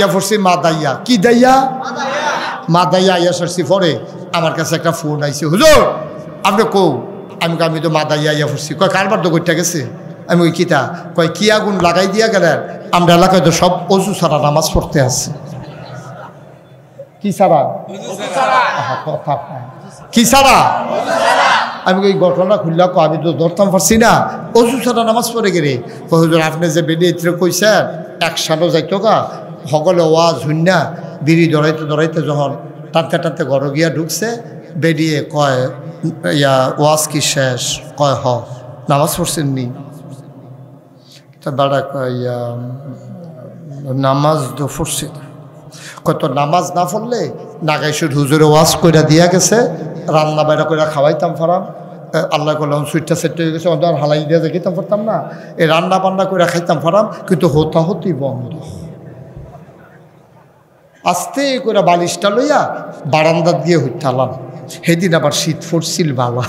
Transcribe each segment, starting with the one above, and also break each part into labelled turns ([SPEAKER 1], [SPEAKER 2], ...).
[SPEAKER 1] আইয়া পড়ছি মাদাইয়া। কি দাইয়া? মাদাইয়া আইয়া সরছি। পরে আমার কাছে একটা ফোন আইছে, হুজুর আপনি কৌ? আমি তো মাদাইয়া আইয়া পড়ছি। কয় কারবার তো করতে গেছে? আমি ওই কিতা? কয় কি আগুন লাগাই দিয়া গেলেন? আমরা এলাকায় তো সব অজু ছাড়া নামাজ পড়তে আছে। কি ছাড়া? কথা কি ছাড়া? আমি ওই ঘটনা খুললা আমি তো ধরতাম পারছি না। অজু ছাড়া নামাজ পড়ে গেলে হুজুর আপনি যে বেরিয়ে কইছেন একসাথে যাইতো গা সকলে ওয়াজ হুন্না বিড়ি ধরাইতে যখন টানতে ঘর গিয়া ঢুকছে বেরিয়ে কয় ইয়া ওয়াজ কি শেষ? কয় হ। নামাজ পড়ছেন নি? তা বেড়া কয় নামাজ তো পড়ছি। কত নামাজ না পড়লে নাগাইশুর হুজুরে ওয়াজ কইরা দিয়া গেছে, রান্না বাইরা কইরা খাওয়াইতাম ফারাম। আল্লাহ করলাম সুইটটা সেট হয়ে গেছে, অন্য আর হালাই দিয়ে খেতাম পারতাম না। এই রান্না বান্না করে খাইতাম ফারাম, কিন্তু হতাহতি বন্ধ। আস্তে করে বালিশটা লইয়া বারান্দাত গিয়ে হইতালাম। সেদিন আবার শীত পড়ছিল বাবা।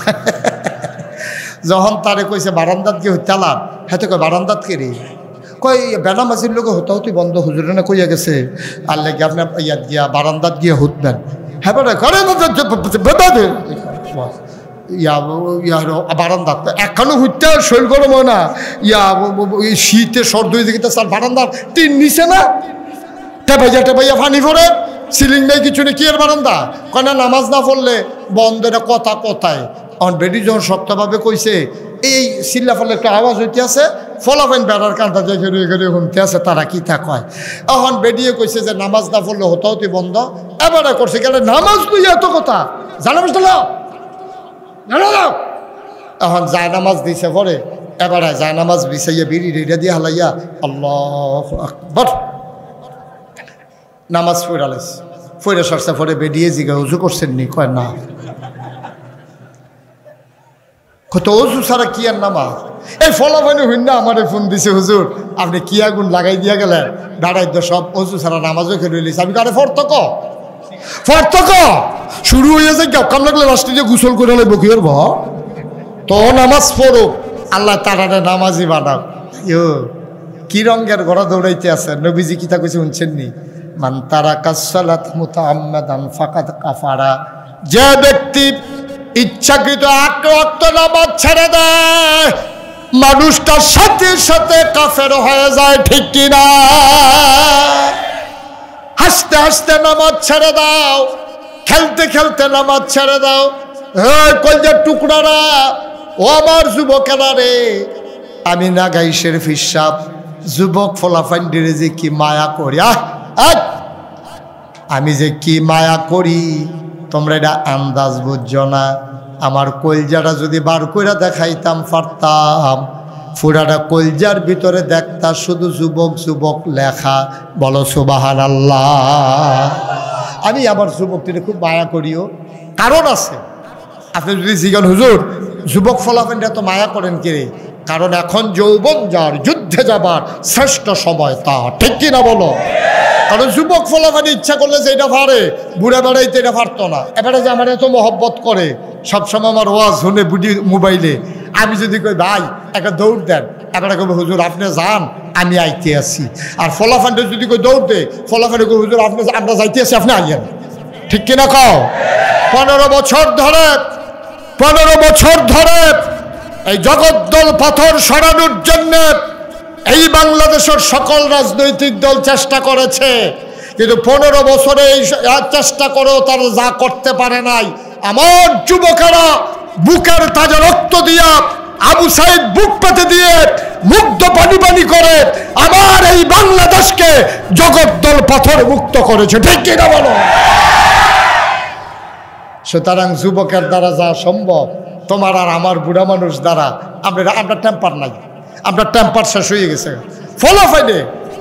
[SPEAKER 1] যখন তারে কইছে বারান্দাত গিয়ে হইতালাম, হাতে কয় বারান্দাত কেড়ে কই বেনামাজির লোকে হতাহতি বন্ধ হুজুরে না কইয়া গেছে। আল্লাহ গিয়ে আপনার ইয়াত গিয়া বারান্দাত গিয়ে হুতবেন। হ্যাঁ বেটা ঘরে বারান্দা এখনো হইতে শরীর গরম হয় না। শীতে সর্দ হয়ে দেখতে স্যার বারান্দার টিন নিচে না টেপাইয়া পানি পড়ে, সিলিং নেই কিছু নেই, কি এর বারান্দা? কেন নামাজ না পড়লে বন্ধ। এটা কথা কোথায় অন বেডি যখন শক্তভাবে কইছে এই সিল্লা ফলে একটা আওয়াজ হইতে আছে, ফলাফাইন বেড়ার কান্তা যে ঘেরে ঘুমতে আছে, তারা কি তা কয়? এখন বেডিয়ে কইছে যে নামাজ না পড়লে হতাহতি বন্ধ। এবারে করছে কেন নামাজ তুই এত কথা জানাস না। এখন যায় নামাজ দিছে পরে এবারে যায় নামাজ বিছাইয়া বিড়ি রেডা দিয়ে হালাইয়া আল্লাহু আকবার নামাজ পড়ালেস। পড়ে সরছে পরে বেরিয়ে জিগা উজু করছেন নি? কয় না। কত অজু ছাড়া কি আর নামাজ? এই ফলাফানি হইন না আমারে ফোন দিছে, হুজুর আপনি কি আগুন লাগাই দিয়া গেলেন? দাঁড়াই তো সব অজু ছাড়া নামাজও খেলে লিস। আমি কারে ফর্তক শুরু হয়ে যায় কাম লাগলে লাস্টে যে গুসল করে লাগবো কি করব? তো নামাজ পড়ো, আল্লাহ তারারে নামাজি বানাও। কি রঙের ঘোড়া দৌড়াইতে আছে? নবীজি কিতা কইছে শুনছেন নি? মান তারাকা সালাত মুতাআম্মাদান ফাকাদ কাফারা। যে ব্যক্তি ইচ্ছাকৃত 8 ওয়াক্ত নামাজ ছেড়ে দেয় মানুষটার সাথে সাথে কাফের হয়ে যায়। ঠিক কিনা? হাসতে হাসতে নামাজ ছেড়ে দাও, খেলতে খেলতে নামাজ ছেড়ে দাও। কলজার টুকরারা, ও আমার যুবকেরা রে, আমি না গাইশের ফিসাব যুবক ফলাফান্ডিরে যে কি মায়া করি, আমি যে কি মায়া করি তোমরা এটা আন্দাজ বুঝছো না। আমার কলজাটা যদি বার করে দেখাইতাম পারতাম, পুরাটা কলজার ভিতরে দেখতা শুধু যুবক যুবক লেখা। বলো সুবহানাল্লাহ। আমি আমার যুবকটিরে খুব মায়া করিও, কারণ আছে। আপনি যদি জিজ্ঞান হুজুর যুবক ফলাফানটা তো মায়া করেন কে? কারণ এখন যৌবন যার, যুদ্ধে যাবার শ্রেষ্ঠ সময় তা। ঠিক কিনা বলো? কারণ যুবক ফলাফানি ইচ্ছা করলে যে এটা পারে, বুড়া বেড়াইতে এটা পারতো না। এবারে যে আমার এত মহব্বত করে, সবসময় আমার ওয়াজ শুনে বুঝি মোবাইলে, আমি যদি কই ভাই একটা দৌড় দেন, এবারে কবে হুজুর আপনি যান আমি আইতে আসি। আর ফলাফানটা যদি কই দৌড় দে, ফলাফানি কই হুজুর আপনি আমরা যাইতে আসি আপনি আইয়েন। ঠিক কিনা কও? 15 বছর ধরে এই জগদ্দল পাথর সরানোর জন্য এই বাংলাদেশের সকল রাজনৈতিক দল চেষ্টা করেছে, কিন্তু 15 বছরে এই চেষ্টা করেও তারা যা করতে পারে নাই। আমার যুবকেরা বুকের তাজা রক্ত দিয়া, আবু সাইদ বুক পেতে দিয়ে মুগ্ধ পানি করে আমার এই বাংলাদেশকে জগদ্দল পাথর মুক্ত করেছে। ঠিক কিনা বলো? সুতরাং যুবকের দ্বারা যা সম্ভব, তোমার আর আমার বুড়া মানুষ দ্বারা আমরা টেম্পার নাই, আমরা টেম্পার শেষ হয়ে গেছে। ফলাফলে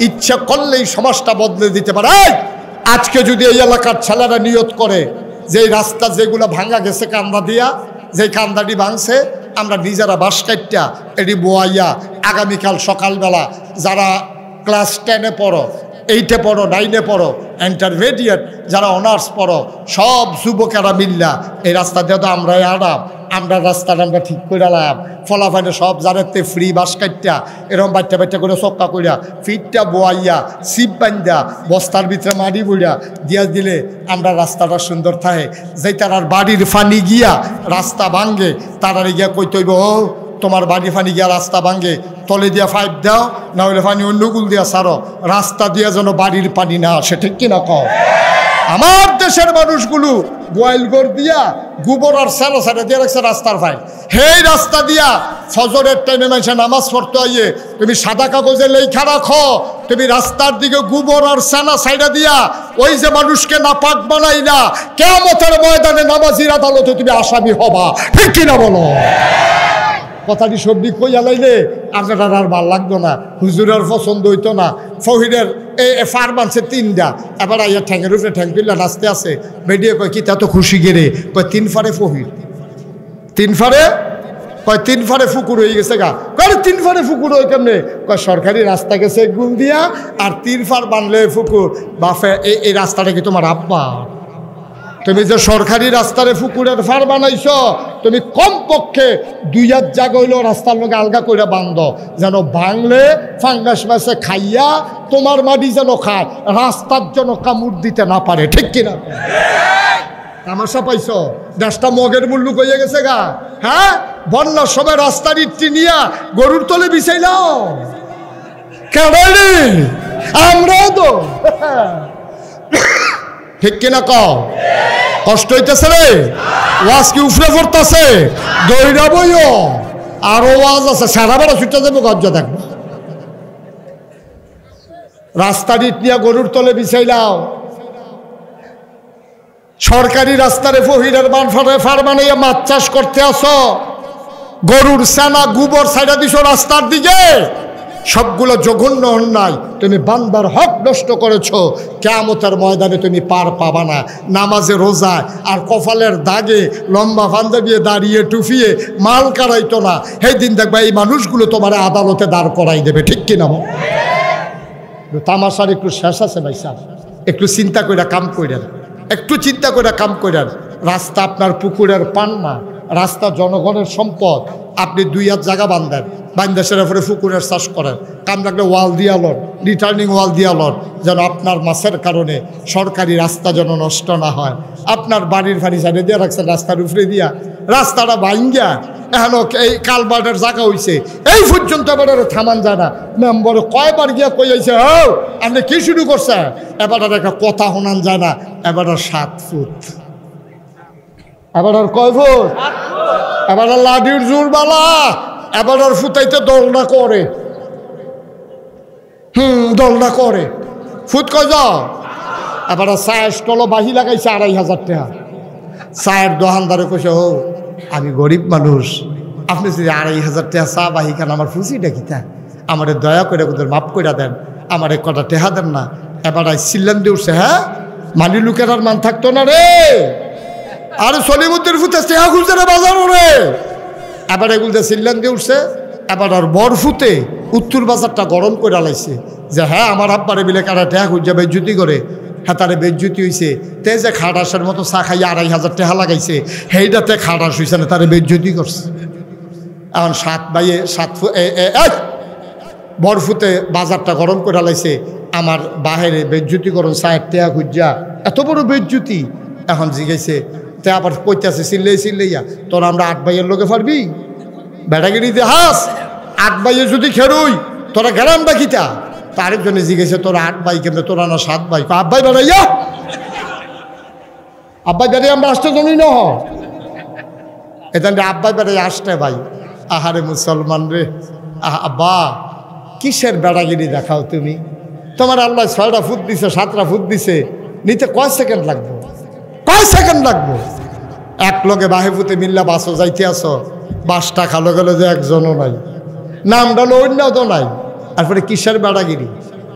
[SPEAKER 1] ইচ্ছা করলেই সমাজটা বদলে দিতে পারে। আজকে যদি এই এলাকার ছেলেরা নিয়ত করে যে এই রাস্তা যেগুলো ভাঙা গেছে কান্দা দিয়া, যে কান্দাটি ভাঙছে আমরা নিজেরা বাঁশ কাটটা এটি বোয়াইয়া আগামীকাল সকালবেলা যারা ক্লাস 10-এ পড়ো, 8-এ পড়ো, 9-এ পড়ো, ইন্টারমিডিয়েট যারা অনার্স পড়ো, সব যুবকেরা মিল্লা এই রাস্তা দিয়ে তো আমরাই আরাম আমরা রাস্তাটা আমরা ঠিক করে এলাম, ফলাফাইনে সব জানাতে ফ্রি বাস কাটটা এরকম বাচ্চা বাচ্চা করে চক্কা করিয়া ফিটটা বোয়াইয়া সিপ বান্ধা বস্তার ভিতরে মাটি বইয়া দিয়া দিলে আমরা রাস্তাটা সুন্দর থাকে। যেই তার বাড়ির ফানি গিয়া রাস্তা ভাঙ্গে তারারে গিয়া কইতে হইব, ও তোমার বাড়ি ফানি গিয়া রাস্তা ভাঙ্গে, তলে দিয়া পাইপ দাও, না হলে পানি অন্যগুল দিয়া সারো, রাস্তা দিয়া যেন বাড়ির পানি না আসে, ঠিক কিনা কও? আমার দেশের মানুষগুলো গোয়াল গড় দিয়া গোবর আর সারা সারা দিয়ে রাখছে রাস্তার ভাই, সেই রাস্তা দিয়া ফজরের টাইমে মানুষের নামাজ পড়তে আইয়ে তুমি সাদা কাগজে লেখা রাখো, তুমি রাস্তার দিকে গোবর আর সানা সাইডা দিয়া ওই যে মানুষকে নাপাক বানাই না, কিয়ামতের ময়দানে নামাজির আদালতে তুমি আসামি হবা, ঠিক কিনা বলো? কথাটি সবজি কইয়া লাইলে আপনার আর ভাল লাগতো না, হুজুরের পছন্দ হইতো না। ফহিরের ফার মানছে 3টা, এবার আইয়া ঠ্যাঙের উপরে ঠ্যাং পিল্লা নাচতে আছে, বেডিয়ে কয় কি তা তো খুশি গেরে, কয় 3 ফারে ফহির, 3 ফারে, কয় 3 ফারে ফুকুর হয়ে গেছে গা, কয় 3 ফারে ফুকুর হয়ে কেমনে, কয় সরকারি রাস্তা গেছে গুল দিয়া আর 3 ফার বানলে ফুকুর। বাফে এই রাস্তাটা কি তোমার আব্বা? তুমি যে সরকারি রাস্তারে ফুকুরের ফার বানাইছ, তুমি কমপক্ষে 2 হাত জায়গা হইলেও রাস্তার লোক আলগা করে বান্ধ, যেন ভাঙলে ফাঙ্গাস মাছে খাইয়া তোমার মাটি যেন খায়, রাস্তার জন্য কামড় দিতে না পারে, ঠিক কিনা? তামাশা পাইছ? দেশটা মগের মূল্য হয়ে গেছে গা। হ্যাঁ, বন্যার সময় রাস্তার ইট্টি নিয়া গরুর তলে বিছাইলাম, কেডাইলি আমরাও তো, ঠিক কিনা কও? কষ্ট হইতেছে রে, ওয়াজ কি উফরে পড়তেছে, দৌড়া বইও আরো ওয়াজ আছে, সারা বেড়া ছুটে যাবো গজ্জা দেখবো। রাস্তার ইট নিয়ে গরুর তলে বিছাইলাও, সরকারি রাস্তারে ফহিরের ফার বানাইয়া মাছ চাষ করতে আসো, গরুর সানা গোবর ছাইড়া দিছো রাস্তার দিকে, সবগুলো জঘন্য অন্যায়, তুমি বান্দার হক নষ্ট করেছো, কিয়ামতের ময়দানে তুমি পার পাবা না। নামাজে রোজায় আর কপালের দাগে লম্বা পাঞ্জাবি দাঁড়িয়ে টুফিয়ে মাল কারাইতো না, সেই দিন দেখবা এই মানুষগুলো তোমার আদালতে দাঁড় করাই দেবে, ঠিক কিনা? তামাশার একটু শেষ আছে ভাই সাহেব, একটু চিন্তা করে কাম করেন, একটু চিন্তা করে কাম করেন। রাস্তা আপনার পুকুরের পান না, রাস্তা জনগণের সম্পদ, আপনি 2 হাত জায়গা বান্ধেন, বান্ধে সেরা পরে পুকুরের চাষ করেন, কাম লাগলে ওয়াল দিয়া লন, রিটার্নিং ওয়াল দিয়া লন, যেন আপনার মাছের কারণে সরকারি রাস্তা যেন নষ্ট না হয়। আপনার বাড়ির ফাড়ি সাইডে দিয়ে রাখছেন রাস্তার উপরে দিয়া, রাস্তাটা ভাঙ্গিয়া এখন এই কালবার্টের জায়গা হয়েছে, এই পর্যন্ত এবার থামান যায় না। মেম্বর কয়বার গিয়া কই আইছে, ও আপনি কি শুরু করছে, এবার আর একটা কথা শোনান যায় না, এবার 7 ফুট, এবার আর কয় ফুট, এবার লাডির জোর বালা, এবার আর ফুটাইতে দলনা করে, দলনা করে, ফুট কয় যাও, এবার চায়ের স্টল বাহি লাগাইছে 2,500 টাকা। চায়ের দোকানদারে কইছে, ও আমি গরিব মানুষ, আপনি যদি 2,500 টাকা চা বাহি খান, আমার ফুসিটা কিতা, আমারে দয়া করে ওদের মাফ করে দেন, আমার কটা টেহা দেন না। এবার চিল্লান দিয়ে উঠছে, হ্যাঁ মানি লোকের আর মান থাকতো না রে, আরে সলিমুদ্দের ফুতে টেহা খুলছে রে বাজার রে। এবার এগুলো চিল্লান দিয়ে উঠছে, এবার আর বর ফুতে উত্তর বাজারটা গরম করে লাইছে, যে হ্যাঁ আমার আব্বারে বিলে কারা টেহা খুঁজছে বেজ্জুতি করে, হ্যাঁ তারে বেজ্জুতি হয়েছে, তে যে খাটাসের মতো চা খাইয়া 2,500 টাকা লাগাইছে, সেইটাতে খাটাস হয়েছে না, তারে বেজ্জুতি করছে। এখন 7 বাইয়ে 7 ফুট বরফুতে বাজারটা গরম করে লাইছে, আমার বাহিরে বেজ্জুতি করুন 4 টাকা খুঁজা, এত বড় বেজ্জুতি। এখন জিগাইছে, তে আবার কইতেছে চিল্লাইয়া, তোর আমরা 8 ভাইয়ের লোকে পারবি বেড়াগিরি হাস, 8 ভাইয়ে যদি খেরুই তোরা গেলাম বাকিটা। আরেকজনে জিজ্ঞেসে, তোরা 8 ভাই কেমনে, তোরা না 7 ভাই? আব্বাই বেড়াইয়া, আব্বাই বেড়াই আমরা আসতে জমি ন, এখানে আব্বাই বেড়াই আসতে ভাই। আহারে মুসলমান রে, আব্বা কিসের বেড়াগিরি দেখাও তুমি, তোমার আল্লাহ 6টা ফুট দিছে, 7টা ফুট দিছে, নিতে কয় সেকেন্ড লাগবো, কয় সেকেন্ড লাগবো? এক লগে বাহে ফুতে মিল্লা বাসও যাইতে আসো, বাসটা খালো গেল যে একজনও নাই, নামটা অন্যও তো নাই, তারপরে কিসের বেড়াগিরি?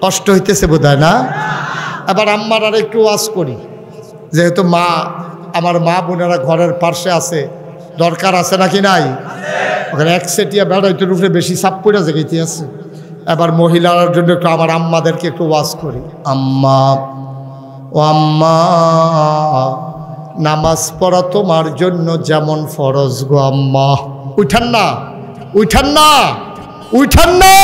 [SPEAKER 1] কষ্ট হইতেছে বোধ হয় না? এবার আম্মার আর একটু ওয়াজ করি, যেহেতু মা, আমার মা বোনেরা ঘরের পাশে আছে, দরকার আছে নাকি নাই? ওখানে 1 সেটিয়া বেড়াইতে উপরে বেশি চাপ পড়ে জেগেতে আছে। এবার মহিলার জন্য একটু আমার আম্মাদেরকে একটু ওয়াজ করি। আম্মা, ও আম্মা, নামাজ পড়া তোমার জন্য যেমন ফরজ গো আম্মা। উঠান না, উঠান না, উঠান না,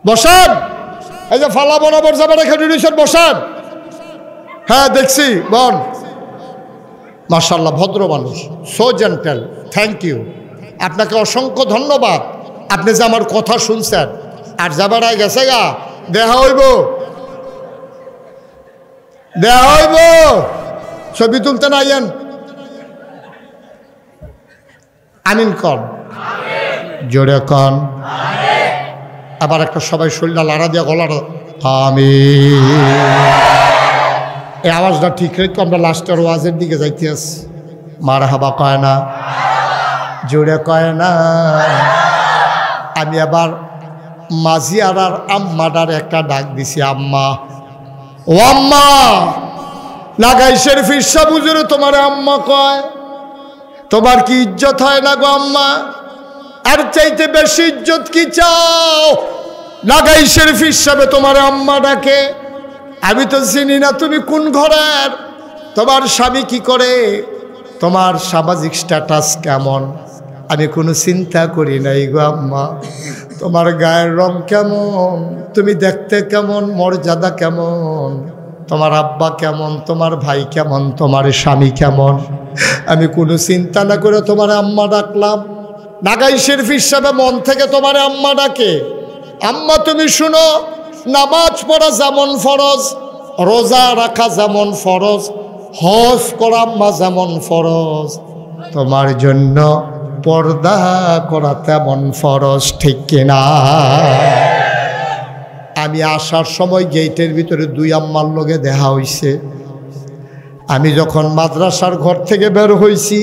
[SPEAKER 1] বসান। এই যে ফালা বরাবর যাবার এখানে বসান। হ্যাঁ দেখছি, বল। মাশাআল্লাহ, ভদ্র মানুষ, সো জেন্টেল, থ্যাংক ইউ। আপনাকে অসংখ্য ধন্যবাদ, আপনি যে আমার কথা শুনছেন। আর যাবার আগে গেছে গা, দেখা হইব, দেখা হইব, ছবি তুলতে না আইয়েন। আমিন কন, জোরে কন। আবার একটা সবাই শরীরটা লাড়া দিয়া গলাটা আমিন। এই আওয়াজটা ঠিক রেখে আমরা লাস্টের ওয়াজের দিকে যাইতে আছি। মারহাবা কয় না, জোরে কয় না। আমি আবার মাঝিয়ার আর আম্মাটার একটা ডাক দিছি, আম্মা, ও আম্মা। লাগাই শরীফের সব হুজুরে তোমার আম্মা কয়, তোমার কি ইজ্জত হয় না গো আম্মা? আর চাইতে বেশি ইজ্জত কি চাও? লাগাই শরীফ হিসাবে তোমার আম্মা ডাকে। আমি তো চিনি না তুমি কোন ঘরের, তোমার স্বামী কি করে, তোমার সামাজিক স্ট্যাটাস কেমন, আমি কোনো চিন্তা করি নাই গো আম্মা। তোমার গায়ের রং কেমন, তুমি দেখতে কেমন, মর্যাদা কেমন, তোমার আব্বা কেমন, তোমার ভাই কেমন, তোমার স্বামী কেমন, আমি কোনো চিন্তা না করে তোমার আম্মা ডাকলাম। নাগাই শরীফ হিসাবে মন থেকে তোমার আম্মা ডাকে। আম্মা তুমি শুনো, নামাজ পড়া যেমন ফরজ, রোজা রাখা যেমন ফরজ, হজ করা আম্মা যেমন ফরজ, তোমার জন্য পর্দা করা তেমন ফরজ, ঠিক কিনা? আমি আসার সময় গেটের ভিতরে দুই আম্মার লগে দেখা হইছে। আমি যখন মাদ্রাসার ঘর থেকে বের হইছি,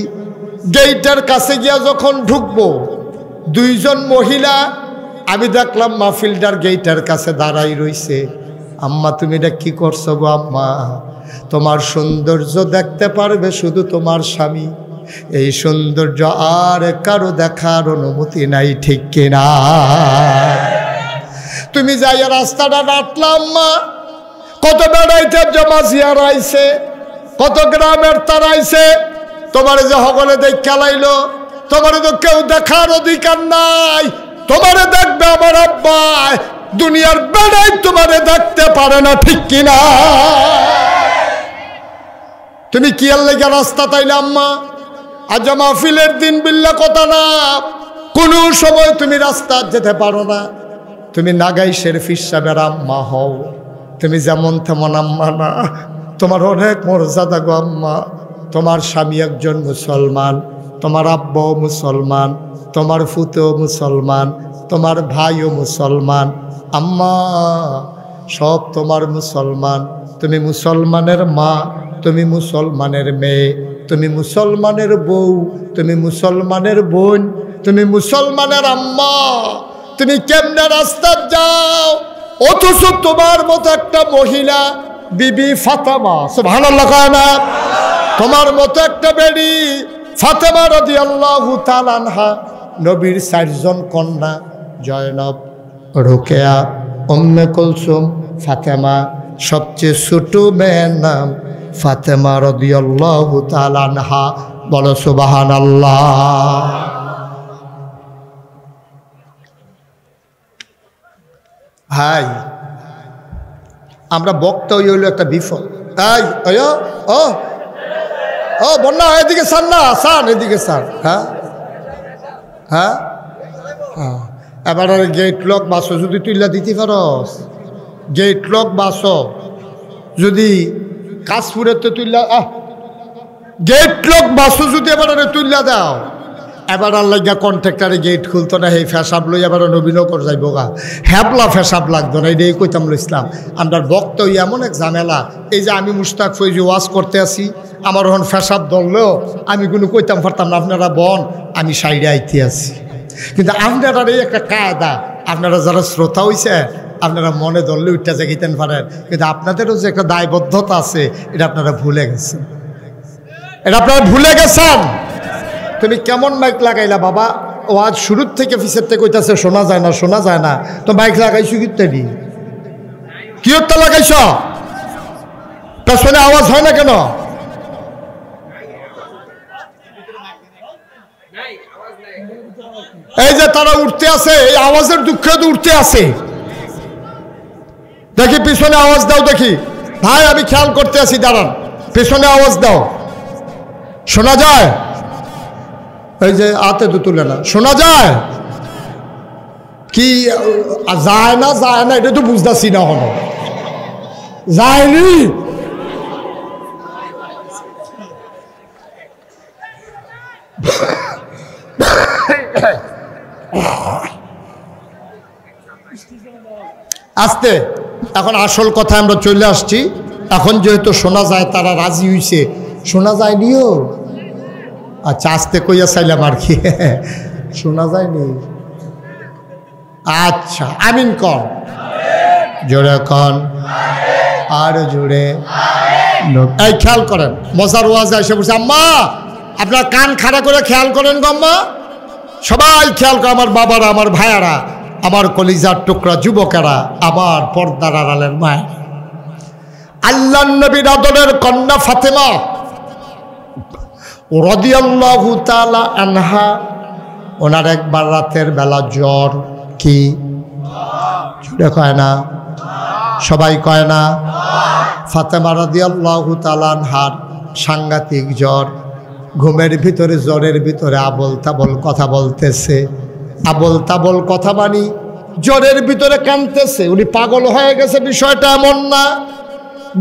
[SPEAKER 1] গেটের কাছে গিয়া যখন ঢুকবো, দুইজন মহিলা আমি দেখলাম মাহফিলটার গেটের কাছে দাঁড়াই রইছে। আম্মা তুমি এটা কি করছো গো আম্মা? তোমার সৌন্দর্য দেখতে পারবে শুধু তোমার স্বামী, এই সৌন্দর্য আর কারো দেখার অনুমতি নাই, ঠিক কিনা? তুমি যাইয়া রাস্তাটা নাটলাম মা, কত বেড়াইতে জমা জিয়ার আইছে, কত গ্রামের তার আইছে, তোমারে যে সকলে দেখ খেলাইলো, তোমারে তো কেউ দেখার অধিকার নাই। তোমারে দেখবে আমার আব্বা, দুনিয়ার বেড়াই তোমারে দেখতে পারে না, ঠিক কিনা? তুমি কি আর লেগে রাস্তা তাইলে আম্মা? আজ মাহফিলের দিন বিল্লা কথা না, কোন সময় তুমি রাস্তা যেতে পারো না। তুমি নাগাই শরীফ হিসাবে আম্মা হও, তুমি যেমন তেমন আম্মা না, তোমার অনেক মর্যাদা গো আম্মা। তোমার স্বামী একজন মুসলমান, তোমার আব্বাও মুসলমান, তোমার ফুতেও মুসলমান, তোমার ভাইও মুসলমান, আম্মা সব তোমার মুসলমান। তুমি মুসলমানের মা, তুমি মুসলমানের মেয়ে, তুমি মুসলমানের বউ, তুমি মুসলমানের বোন, তুমি মুসলমানের আম্মা। তুমি কেমনে রাস্তা যাও, অথচ তোমার মতো একটা মহিলা বিবি ফাতেমা, সুবহানাল্লাহ কয় না, তোমার মতো একটা বেড়ি ফাতেমা রাদিয়াল্লাহু তাআলা আনহা, নবীর 4 জন কন্যা জয়নব, রোকেয়া, উম্মে কুলসুম, ফাতেমা, সবচেয়ে ছোট মেয়ের নাম ফাতেমা রাদিয়াল্লাহু তাআলা আনহা। বলো সুবহানাল্লাহ। ভাই আমরা বক্তা হইল একটা বিফল। তাই ও বন্যা এদিকে সান না, সান এদিকে সান। হ্যাঁ হ্যাঁ হ্যাঁ, এবার গেট লক বাসো যদি তুইলা দিতে পারস, গেট লক বাসো যদি কাশপুরের তো তুইলা, গেট লক বাসো যদি এবার তুইলা দাও, এবার আল্লাহ কন্ট্রাক্টারে গেট খুলতো না, এই ফেসাব লই এবার নবীনগর যাইব গা, হ্যাবলা ফেসাব লাগতো না, এটাই কইতাম ইসলাম। আমরা বক্ত এমন এক ঝামেলা, এই যে আমি মুশতাক ফৈজি ওয়াজ করতে আসি, আমার এখন ফেসাব ধরলেও আমি কোনো কইতাম পারতাম না, আপনারা বন আমি সাইডে আইতে আছি। কিন্তু আপনারা এই একটা কায়দা, আপনারা যারা শ্রোতা হইছে আপনারা মনে ধরলে উঠতে জাগিতেন পারেন, কিন্তু আপনাদেরও যে একটা দায়বদ্ধতা আছে এটা আপনারা ভুলে গেছেন, এটা আপনারা ভুলে গেছেন। তুমি কেমন মাইক লাগাইলা বাবা? ও আজ শুরুর থেকে পিছের থেকে কইতাছে শোনা যায় না, শোনা যায় না। তো মাইক লাগাইছো কিত্তাদি, কি হত্যা লাগাইছ? পেছনে আওয়াজ হয় না কেন? এই যে তারা উঠতে আছে, এই আওয়াজের দুঃখে তো উঠতে আছে। দেখি পিছনে আওয়াজ দাও দেখি। ভাই আমি খেয়াল করতে আছি, দাঁড়ান, পিছনে আওয়াজ দাও। শোনা যায়? এই যে হাতে তো তুলে না, শোনা যায় কি? যায় না যায় না এটা তো বুঝতেছি না, হলো যায়নি। আস্তে, এখন আসল কথা আমরা চলে আসছি। এখন যেহেতু শোনা যায়, তারা রাজি হইছে, শোনা যায়নিও। আচ্ছা আস্তে কইয়া চাইলাম আর কি, শোনা যায়নি। আচ্ছা আমিন কর, জোরে কন, আর জোরে। এই খেয়াল করেন, মজার ওয়াজ এসে বলছে। আম্মা আপনার কান খাড়া করে খেয়াল করেন গো আম্মা, সবাই খেয়াল করে, আমার বাবারা, আমার ভাইয়ারা, আমার কলিজার টুকরা যুবকেরা, আমার পর্দার আড়ালের মায়। আল্লাহর নবীর আদরের কন্যা ফাতেমা রাদিয়াল্লাহু তাআলা আনহা, ওনার একবার রাতের বেলা জ্বর। কি জোরে কয় না? সবাই কয় না? ফাতেমা রাদিয়াল্লাহু তাআলা আনহার সাংঘাতিক জ্বর। ঘুমের ভিতরে, জ্বরের ভিতরে আবল তাবল কথা বলতেছে, আবল তাবল কথা, মানি জ্বরের ভিতরে কাঁদতেছে। উনি পাগল হয়ে গেছে, বিষয়টা এমন না।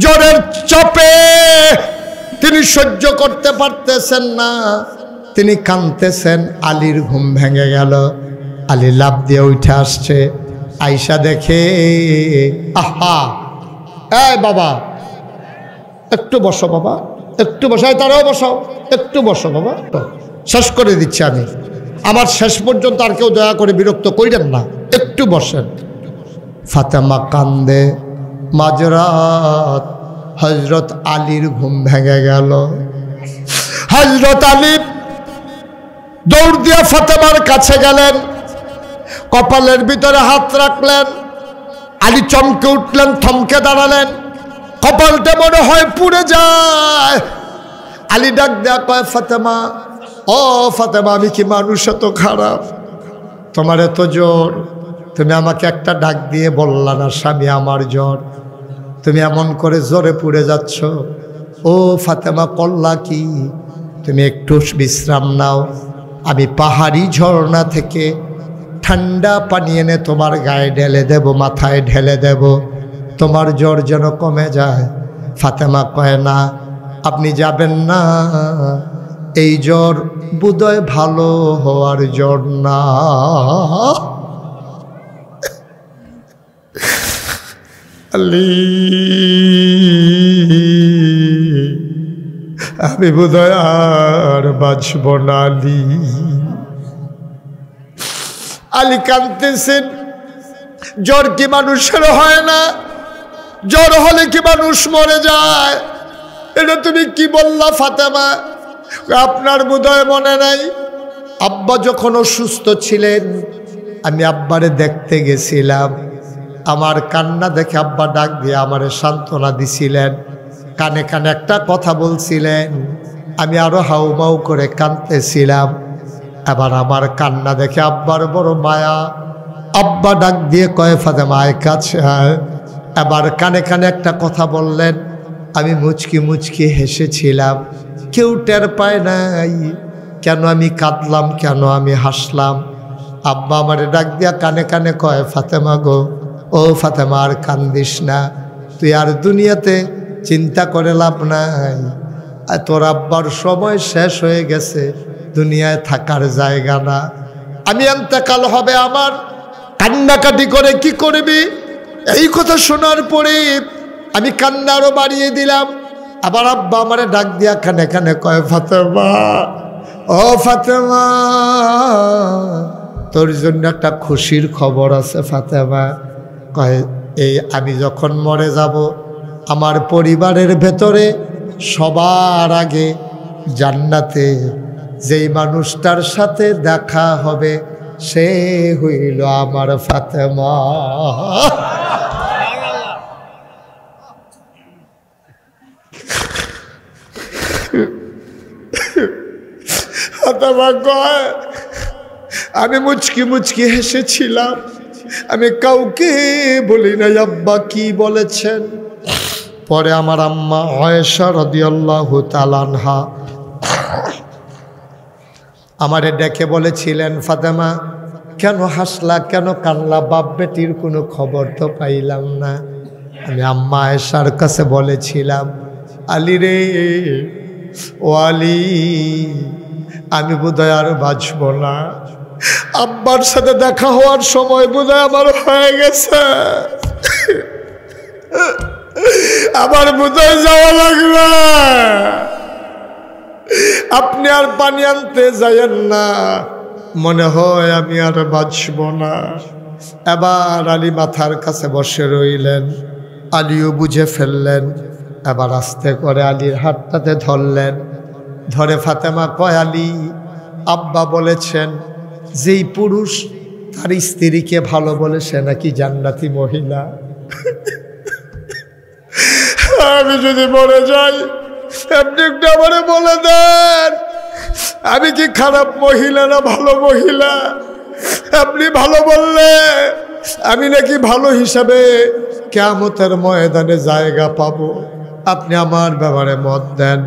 [SPEAKER 1] জ্বরের চাপে তিনি সহ্য করতে পারতেছেন না, তিনি কাঁদতেছেন। আলীর ঘুম ভেঙে গেল। আলী লাফ দিয়ে উঠে আসছে, আয়শা দেখে, আহা, এই বাবা একটু বসো, বাবা একটু বসাই, তারাও বসাও, একটু বসো বাবা, শেষ করে দিচ্ছি আমি, আমার শেষ পর্যন্ত আর কেউ দয়া করে বিরক্ত কইরেন না, একটু বসেন। ফাতেমা কান্দে। মাঝরাত হযরত আলীর ঘুম ভেঙে গেল। হযরত আলী দৌড় দিয়ে ফাতেমার কাছে গেলেন, কপালের ভিতরে হাত রাখলেন। আলী চমকে উঠলেন, থমকে দাঁড়ালেন, কপালটা মনে হয় পুড়ে যায়। আলী ডাক দেয়া কয়, ফাতেমা, ও ফাতেমা, আমি কি মানুষ এত খারাপ? তোমার এত জ্বর, তুমি আমাকে একটা ডাক দিয়ে বললা না স্বামী আমার জ্বর? তুমি এমন করে জ্বরে পুড়ে যাচ্ছ। ও ফাতেমা, করলা কি? তুমি একটু বিশ্রাম নাও, আমি পাহাড়ি ঝর্ণা থেকে ঠান্ডা পানি এনে তোমার গায়ে ঢেলে দেব, মাথায় ঢেলে দেব, তোমার জ্বর যেন কমে যায়। ফাতেমা কয়, না আপনি যাবেন না, এই জ্বর বোধহয় ভালো হওয়ার জ্বর না। আলী, আমি বোধহয় আর বাঁচব না। আলী, আলী কাঁদতেছেন। জ্বর কি মানুষের হয় না? জ্বর হলে কি মানুষ মরে যায়? এটা তুমি কি বললা ফাতেমা? আপনার বোধহয় মনে নাই, আব্বা যখন অসুস্থ ছিলেন, আমি আব্বারে দেখতে গেছিলাম। আমার কান্না দেখে আব্বা ডাক দিয়ে আমারে সান্ত্বনা দিছিলেন, কানে কানে একটা কথা বলছিলেন। আমি আরো হাউমাউ করে কাঁদতেছিলাম। এবার আমার কান্না দেখে আব্বার বড় মায়া। আব্বা ডাক দিয়ে কয়, ফাতেমা আয় কাছে আয়। এবার কানে কানে একটা কথা বললেন। আমি মুচকি মুচকি হেসেছিলাম। কেউ টের পায় নাই কেন আমি কাঁদলাম, কেন আমি হাসলাম। আব্বা আমারে ডাক দিয়া কানে কানে কয়, ফাতেমা গো, ও ফাতেমা, আর কান্দিস না, তুই আর দুনিয়াতে চিন্তা করে লাভ নাই। তোর আব্বার সময় শেষ হয়ে গেছে, দুনিয়ায় থাকার জায়গা না। আমি ইন্তেকাল হবে আমার, কান্নাকাটি করে কি করবি? এই কথা শোনার পরে আমি কান্না আরো বাড়িয়ে দিলাম। আবার আব্বা আমারে ডাক দিয়া কানে কানে কয়, ফাতেমা, ও ফাতেমা, তোর জন্য একটা খুশির খবর আছে ফাতেমা। কয়, এই আমি যখন মরে যাব, আমার পরিবারের ভেতরে সবার আগে জান্নাতে যেই মানুষটার সাথে দেখা হবে সে হইল আমার ফাতেমা। ফাতেমা কয় আমি মুচকি মুচকি হেসেছিলাম, আমি কাউকে বলি নাই আব্বা কি বলেছেন। পরে আমার আম্মা আয়েশা রাদিয়াল্লাহু তাআলা আনহা আমারে ডেকে বলেছিলেন, ফাতেমা কেন হাসলা, কেন কান্না, বাপ বেটির কোনো খবর তো পাইলাম না। আমি আম্মা আয়েশার কাছে বলেছিলাম, আলী রে, ও আলী, আমি বোধহয় আর বাঁচব না, আব্বার সাথে দেখা হওয়ার সময় বোধহয় আমার হয়ে গেছে, আমার বোধহয় যাওয়া লাগবে, আপনি আর পানি আনতে যাইয়েন না, মনে হয় আমি আর বাঁচব না। এবার আলী মাথার কাছে বসে রইলেন, আলীও বুঝে ফেললেন। এবার আস্তে করে আলীর হাতটাতে ধরলেন, ধরে ফাতেমা কয়, আলী আব্বা বলেছেন যেই পুরুষ তার স্ত্রীকে ভালো বলে সে নাকি জান্নাতি মহিলা। আমি যদি মরে যাই আপনি একটু আমারে বলে দেন, আমি কি খারাপ মহিলা না ভালো মহিলা? আপনি ভালো বললে আমি নাকি ভালো হিসাবে কিয়ামতের ময়দানে জায়গা পাবো। আপনি আমার ব্যাপারে মত দেন।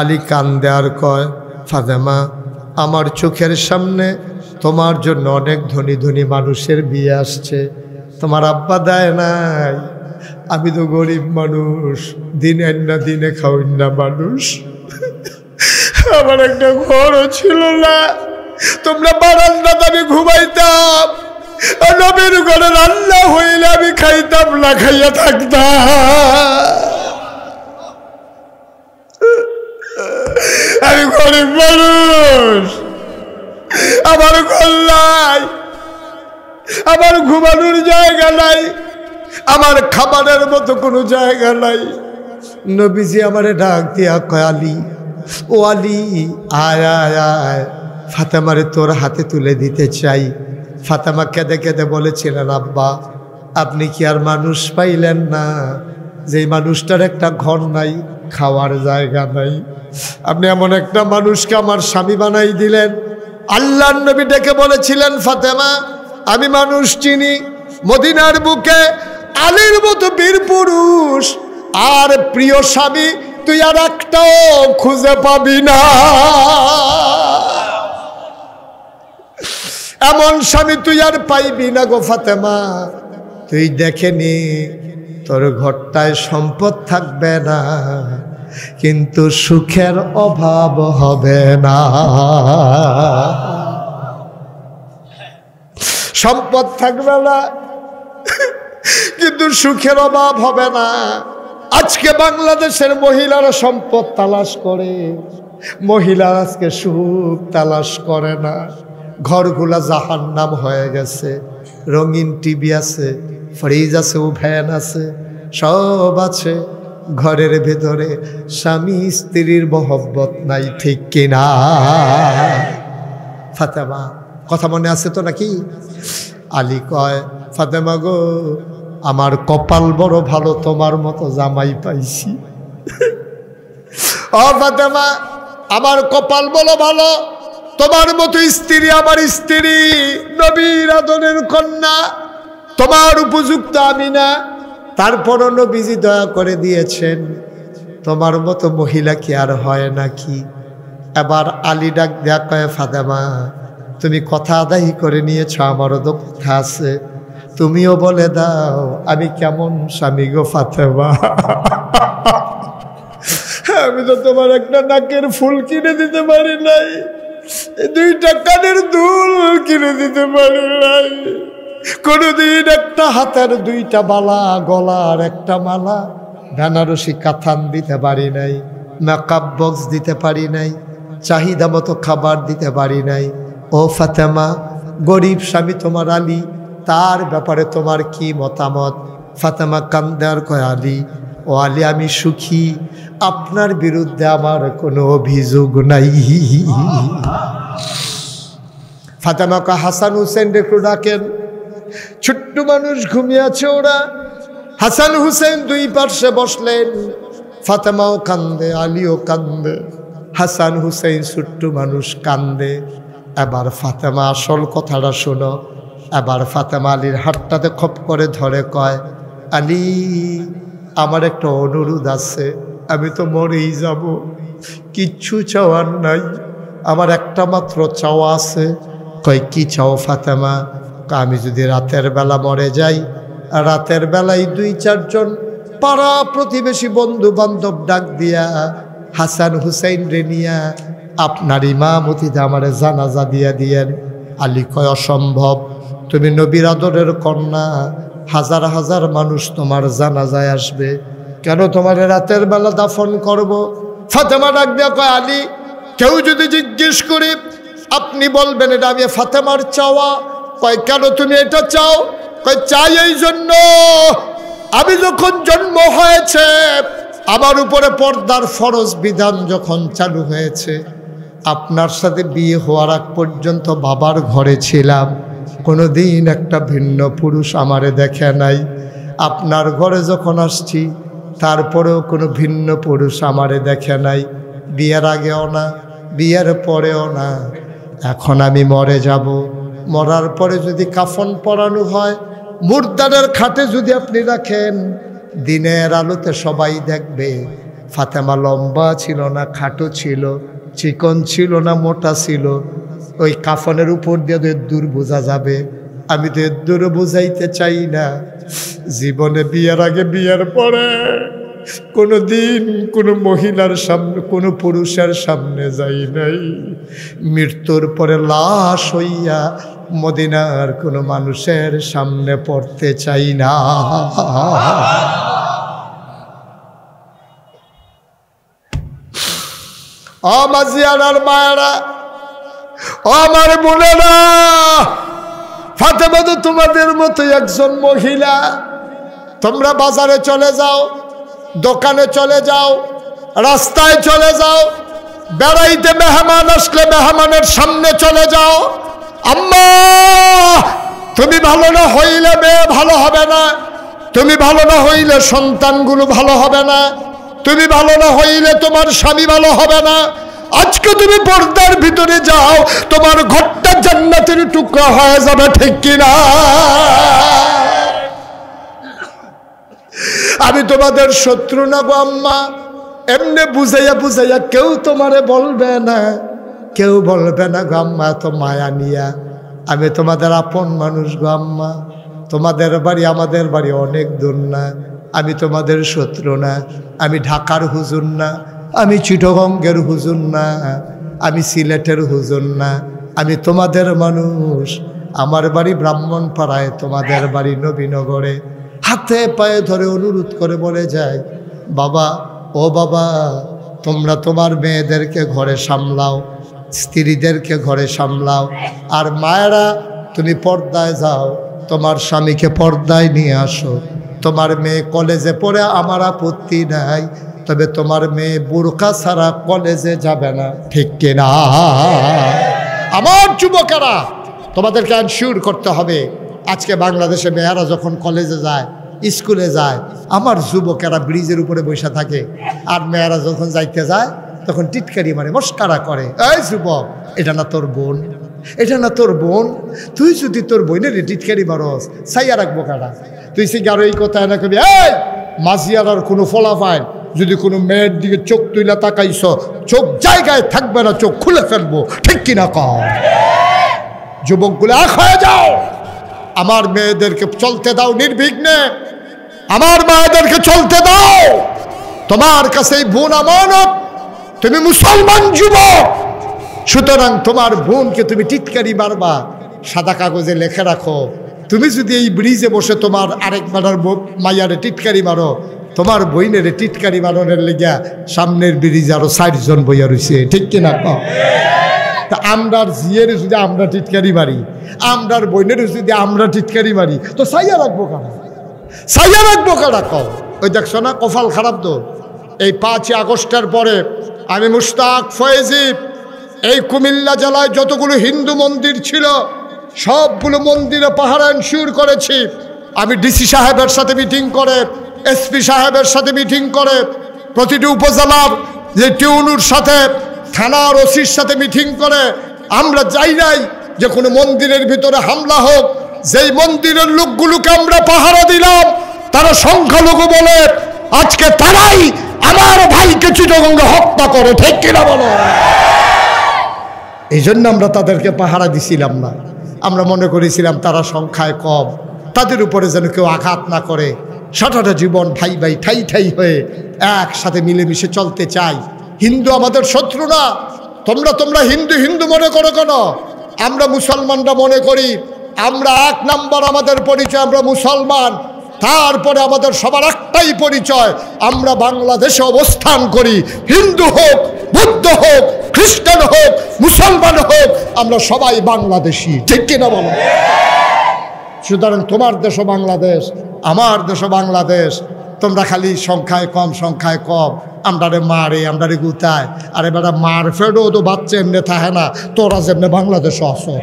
[SPEAKER 1] আলী কান্দে আর কয়, ফাতেমা আমার চোখের সামনে তোমার জন্য অনেক ধনী ধনী মানুষের বিয়ে আসছে, তোমার আব্বা দেয় নাই, আমি তো গরিব মানুষ, দিনে না দিনে খাওয়াই না মানুষ, আমার একটা ঘরও ছিল না, তোমরা বারান্দাতে আমি ঘুমাইতাম, নবীর ঘরে রান্না হইলে আমি খাইতাম না, খাইয়া থাকতাম, আমি গরিব মানুষ, আমার ঘর নাই, আমার ঘুমানোর জায়গা নাই, আমার খাবারের মতো কোনো জায়গা নাই। নবীজি আমারে ডাক দিয়া কয়, আলী, ও আলী, আয় আয় আয়, ফাতেমারে তোর হাতে তুলে দিতে চাই। ফাতেমা কেঁদে কেঁদে বলেছিলেন, আব্বা আপনি কি আর মানুষ পাইলেন না, যেই মানুষটার একটা ঘর নাই, খাওয়ার জায়গা নাই, আপনি এমন একটা মানুষকে আমার স্বামী বানাই দিলেন। আল্লাহর নবী ডেকে বলেছিলেন, ফাতেমা আমি মানুষ চিনি, মদিনার বুকে আলীর মতো বীর পুরুষ আর প্রিয় স্বামী তুই আর একটাও খুঁজে পাবি না, এমন স্বামী তুই আর পাইবি না গো ফাতেমা। তুই দেখে নি, তোর ঘরটায় সম্পদ থাকবে না কিন্তু সুখের অভাব হবে না। সম্পদ থাকবে না কিন্তু সুখের অভাব হবে না। আজকে বাংলাদেশের মহিলারা সম্পদ তালাশ করে, মহিলারা আজকে সুখ তালাশ করে না। ঘরগুলা জাহান্নাম হয়ে গেছে, রঙিন টিভি আছে, ফ্রিজ আছে, ওভেন আছে, সব আছে, ঘরের ভেতরে স্বামী স্ত্রীর মহব্বত নাই, ঠিক কিনা? ফাতেমা কথা মনে আছে তো নাকি? আলী কয়, ফাতেমা গো আমার কপাল বড় ভালো, তোমার মতো জামাই পাইছি। ও ফাতেমা আমার কপাল বড় ভালো, তোমার মতো স্ত্রী আমার স্ত্রী, নবীর আদরের কন্যা, তোমার উপযুক্ত আমি না, তারপরও নবীজি দয়া করে দিয়েছেন, তোমার মতো মহিলা কি আর হয় নাকি? এবার আলী ডাক দেয়া কয়, ফাতেমা তুমি কথা আদায় করে নিয়েছ, আমারও তো কথা আছে, তুমিও বলে দাও আমি কেমন স্বামী গো ফাতেমা। আমি তো তোমার একটা নাকের ফুল কিনে দিতে পারি নাই, দুইটা কানের দুল কিনে দিতে পারি নাই, কোনদিন একটা হাতের দুইটা বালা, গলার একটা মালা, বেনারসি কাথান দিতে পারি নাই, মেকআপ বক্স দিতে পারি নাই, চাহিদা মতো খাবার দিতে পারি নাই। ও ফাতেমা গরিব স্বামী তোমার আলী, তার ব্যাপারে তোমার কি মতামত? ফাতেমা কান্দার কয়, আলী ও আলী আমি সুখী, আপনার বিরুদ্ধে আমার কোনো অভিযোগ নাই। ফাতেমা কয়, হাসান হুসেন একটু ডাকেন। ছোট্ট মানুষ ঘুমিয়ে আছে ওরা। হাসান হুসেন দুই পার্শ্বে বসলেন, ফাতেমাও কান্দে, আলীও কান্দে। হাসান হুসাইন ছোট্ট মানুষ কান্দে। এবার ফাতেমা আসল কথাটা শোনো। এবার ফাতেমা আলীর হাতটাতে খপ করে ধরে কয়, আলী আমার একটা অনুরোধ আছে, আমি তো মরেই যাব, কিচ্ছু চাওয়ার নাই, আমার একটা মাত্র চাওয়া আছে। কয় কি চাও ফাতেমা? আমি যদি রাতের বেলা মরে যাই, রাতের বেলায় 2-4 জন পাড়া প্রতিবেশী বন্ধু বান্ধব ডাক দিয়া হাসান হুসাইন রে নিয়া আপনার ইমামতিতে আমার জানাজা দিয়া দিয়েন। আলী কয় অসম্ভব, তুমি নবীর আদরের কন্যা, হাজার হাজার মানুষ তোমার জানাজায় আসবে, কেন তোমার রাতের বেলা দাফন করব? ফাতেমা ডাক দিয়া কয়, আলী কেউ যদি জিজ্ঞেস করে আপনি বলবেন এটা আমি ফাতেমার চাওয়া। কয় কেন তুমি এটা চাও? কয় চাই এই জন্য, আমি যখন জন্ম হয়েছে আমার উপরে পর্দার ফরজ বিধান যখন চালু হয়েছে, আপনার সাথে বিয়ে হওয়ার আগ পর্যন্ত বাবার ঘরে ছিলাম, কোনো দিন একটা ভিন্ন পুরুষ আমারে দেখে নাই। আপনার ঘরে যখন আসছি তারপরেও কোনো ভিন্ন পুরুষ আমারে দেখে নাই, বিয়ের আগেও না, বিয়ের পরেও না। এখন আমি মরে যাব, মরার পরে যদি কাফন পরানো হয়, মুর্দারের খাটে যদি আপনি রাখেন, দিনের আলোতে সবাই দেখবে ফাতেমা লম্বা ছিল না খাটো ছিল, চিকন ছিল না মোটা ছিল, ওই কাফনের উপর দিয়ে দূর বোঝা যাবে। আমি তো দূর বোঝাইতে চাই না। জীবনে বিয়ের আগে বিয়ের পরে কোনো দিন কোনো মহিলার সামনে কোনো পুরুষের সামনে যাই নাই। মৃত্যুর পরে লাশ হইয়া মদিনার কোনো মানুষের সামনে পড়তে চাই না। মাঝিয়ার মায়েরা, আমার বোনেরা, ফাতেমা তো তোমাদের মতো একজন মহিলা। তোমরা বাজারে চলে যাও, দোকানে চলে যাও, রাস্তায় চলে যাও, বেড়াইতে মেহমান আসলে মেহমানের সামনে চলে যাও, আম্মা তুমি ভালো না হইলে মেয়ে ভালো হবে না, তুমি ভালো না হইলে সন্তানগুলো ভালো হবে না, তুমি ভালো না হইলে তোমার স্বামী ভালো হবে না। আজকে তুমি পর্দার ভিতরে যাও, তোমার ঘরটা জান্নাতের টুকরা হয়ে যাবে, ঠিক কিনা? আমি তোমাদের শত্রু না গো আম্মা, এমনি বুঝাইয়া বুঝাইয়া কেউ তোমারে বলবে না, কেউ বলবে না গো আম্মা তো মায়া নিয়া। আমি তোমাদের আপন মানুষ গো আম্মা, তোমাদের বাড়ি আমাদের বাড়ি অনেক দূর না, আমি তোমাদের শত্রু না, আমি ঢাকার হুজুর না, আমি চিটগঙ্গের হুজুর না, আমি সিলেটের হুজুর না, আমি তোমাদের মানুষ। আমার বাড়ি ব্রাহ্মণপাড়ায়, তোমাদের বাড়ি নবীনগরে। হাতে পায়ে ধরে অনুরোধ করে বলে যায়, বাবা ও বাবা, তোমরা তোমার মেয়েদেরকে ঘরে সামলাও, স্ত্রীদেরকে ঘরে সামলাও, আর মায়েরা তুমি পর্দায় যাও, তোমার স্বামীকে পর্দায় নিয়ে আসো। তোমার মেয়ে কলেজে পড়ে আমার আপত্তি নাই, তবে তোমার মেয়ে বোরকা ছাড়া কলেজে যাবে না, ঠিক কিনা? আমার যুবকেরা, তোমাদেরকে এনশিওর করতে হবে। আজকে বাংলাদেশে মেয়েরা যখন কলেজে যায়, স্কুলে যায়, আমার যুবকেরা ব্রিজের উপরে বসে থাকে, আর মেয়েরা যখন যাইতে যায় তখন টিটকারি মারে, মস্কারা করে, এই যুবক এটা না তোর বোন, এটা না তোর বোন, তুই যদি তোর বোনের টিটকারি মারস সাইয়া রাখবো কারা? তুই সে আরো এই কথা না কবি, এই মাঝিয়ার আর কোনো ফলাফল যদি কোনো মেয়ের দিকে চোখ তুইলা তাকাইছ, চোখ জায়গায় থাকবে না, চোখ খুলে ফেলবো, ঠিক কিনা কর? যুবকগুলো এক হয়ে যাও, আমার মেয়েদেরকে চলতে দাও নির্বিঘ্নে, আমার মায়েদেরকে চলতে দাও। তোমার কাছে এই বোন আমানত, তুমি মুসলমান যুবক, সুতরাং তোমার বোনকে তুমি টিটকারি মারবা, সাদা কাগজে লেখে রাখো। তুমি যদি এই ব্রিজে বসে তোমার আরেক বেটার মাইয়ারে টিটকারি মারো, তোমার বইনের টিটকারি মারনের লেগা সামনের ব্রিজে আরো 4 জন বইয়া রয়েছে, ঠিক কিনা? তা আমরার জিয়ের যদি আমরা টিটকারি মারি, আমরার বইনের যদি আমরা টিটকারি মারি, তো সাইয়া রাখবো কারা? সাইয়া রাখবো কারা? কও ওই দেখছো না কপাল খারাপ তো। এই 5 আগস্টের পরে আমি মুশতাক ফয়েজি এই কুমিল্লা জেলায় যতগুলো হিন্দু মন্দির ছিল সবগুলো মন্দিরে পাহারা এনশিওর করেছি। আমি ডিসি সাহেবের সাথে মিটিং করে, এসপি সাহেবের সাথে মিটিং করে, প্রতিটি উপজেলার যে টিউনুর সাথে থানার ওসির সাথে মিটিং করে আমরা যাই নাই যে কোনো মন্দিরের ভিতরে হামলা হোক। যেই মন্দিরের লোকগুলোকে আমরা পাহারা দিলাম তারা সংখ্যালঘু বলে আজকে তারাই আমার ভাইকে চিটাগঙ্গে হত্যা করে, ঠিক কিনা বলো? এই জন্য আমরা তাদেরকে পাহারা দিছিলাম না। আমরা মনে করেছিলাম তারা সংখ্যায় কম, তাদের উপরে যেন কেউ আঘাত না করে। সারাটা জীবন ভাই ভাই ঠাই ঠাই হয়ে একসাথে মিলেমিশে চলতে চাই। হিন্দু আমাদের শত্রু না। তোমরা হিন্দু হিন্দু মনে করো কেন? আমরা মুসলমানরা মনে করি আমরা 1 নম্বর আমাদের পরিচয় আমরা মুসলমান, তারপরে আমাদের সবার একটাই পরিচয় আমরা বাংলাদেশে অবস্থান করি। হিন্দু হোক, বৌদ্ধ হোক, খ্রিস্টান হোক, মুসলমান হোক, আমরা সবাই বাংলাদেশি, ঠিক কিনা বলো? সুতরাং তোমার দেশও বাংলাদেশ, আমার দেশও বাংলাদেশ। তোমরা খালি সংখ্যায় কম সংখ্যায় কম আমরারে মারে আমরারে গুতায়। আরে বেটা মার ফেডও তো বাচ্চা এমনি থাকে না, তোরা যেমনি বাংলাদেশও আসো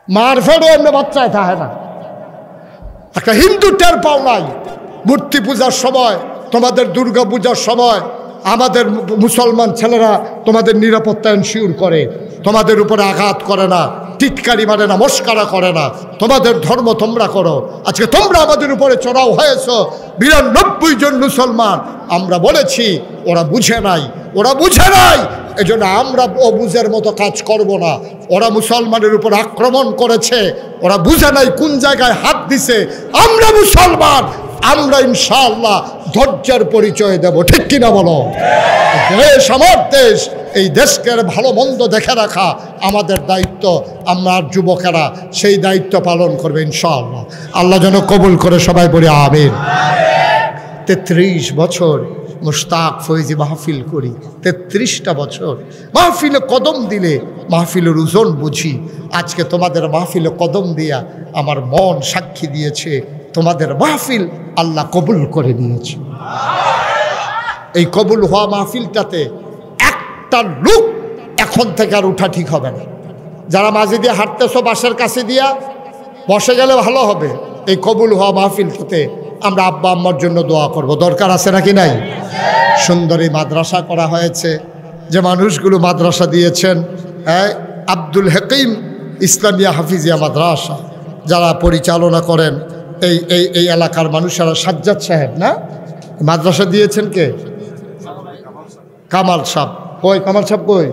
[SPEAKER 1] মার ফেডও এমনি বাচ্চায় থাকে না। একটা হিন্দু টের পাও নাই। মূর্তি পূজার সময়, তোমাদের দুর্গা পূজার সময় আমাদের মুসলমান ছেলেরা তোমাদের নিরাপত্তা এনশিওর করে, তোমাদের উপরে আঘাত করে না, টিটকারি মানে না, মস্কারা করে না। তোমাদের ধর্ম তোমরা করো। আজকে তোমরা আমাদের উপরে চড়াও হয়েছ 92 জন মুসলমান। আমরা বলেছি ওরা বুঝে নাই, ওরা বুঝে নাই, এজন্য আমরা অবুঝের মতো কাজ করব না। ওরা মুসলমানের উপর আক্রমণ করেছে, ওরা বুঝে নাই কোন জায়গায় হাত দিছে। আমরা মুসলমান, আমরা ইনশাআল্লাহ ধৈর্যের পরিচয় দেব, ঠিক কিনা বলো? দেশ আমার দেশ, এই দেশকে ভালো মন্দ দেখে রাখা আমাদের দায়িত্ব। আমরা যুবকেরা সেই দায়িত্ব পালন করবে ইনশাআল্লাহ। আল্লাহ যেন কবুল করে, সবাই বলে আমিন। 33 বছর মুশতাক ফৈজি মাহফিল করি, 33টা বছর মাহফিলে কদম দিলে মাহফিলের ওজন বুঝি। আজকে তোমাদের মাহফিলে কদম দিয়া আমার মন সাক্ষী দিয়েছে তোমাদের মাহফিল আল্লাহ কবুল করে নিয়েছে। এই কবুল হওয়া মাহফিলটাতে একটা লোক এখন থেকে আর উঠা ঠিক হবে না। যারা মাঝে দিয়ে হাঁটতেছো বাসের কাছে দিয়া বসে গেলে ভালো হবে। এই কবুল হওয়া মাহফিলটাতে আমরা আব্বা আম্মার জন্য দোয়া করব, দরকার আছে নাকি নাই? সুন্দর এই মাদ্রাসা করা হয়েছে, যে মানুষগুলো মাদ্রাসা দিয়েছেন, আব্দুল হাকিম ইসলামিয়া হাফিজিয়া মাদ্রাসা যারা পরিচালনা করেন, এই এলাকার মানুষেরা, সাজ্জাদ সাহেব না মাদ্রাসা দিয়েছেন, কে? কামাল সাহেব। কই কামাল সাহেব কই?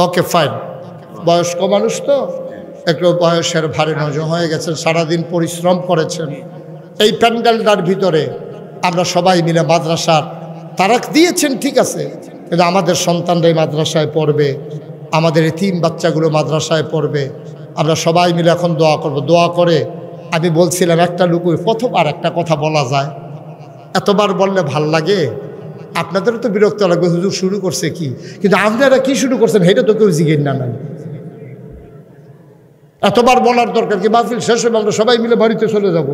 [SPEAKER 1] ওকে ফাইন, বয়স্ক মানুষ তো একটু বয়সের ভারে নজর হয়ে গেছেন, সারাদিন পরিশ্রম করেছেন। এই প্যান্ডেলটার ভিতরে আমরা সবাই মিলে মাদ্রাসার তারা দিয়েছেন, ঠিক আছে, কিন্তু আমাদের সন্তানরা এই মাদ্রাসায় পড়বে, আমাদের এতিম বাচ্চাগুলো মাদ্রাসায় পড়বে। আমরা সবাই মিলে এখন দোয়া করব। দোয়া করে আমি বলছিলাম একটা লুকুই প্রথম আর একটা কথা বলা যায়, এতবার বললে ভাল লাগে, আপনাদেরও তো বিরক্ত লাগবে, হুজুর শুরু করছে কি, কিন্তু আপনারা কি শুরু করছেন এটা তো কেউ জিজ্ঞেস না। এতবার বলার দরকার কি? মাহফিল শেষ হবে আমরা সবাই মিলে বাড়িতে চলে যাব,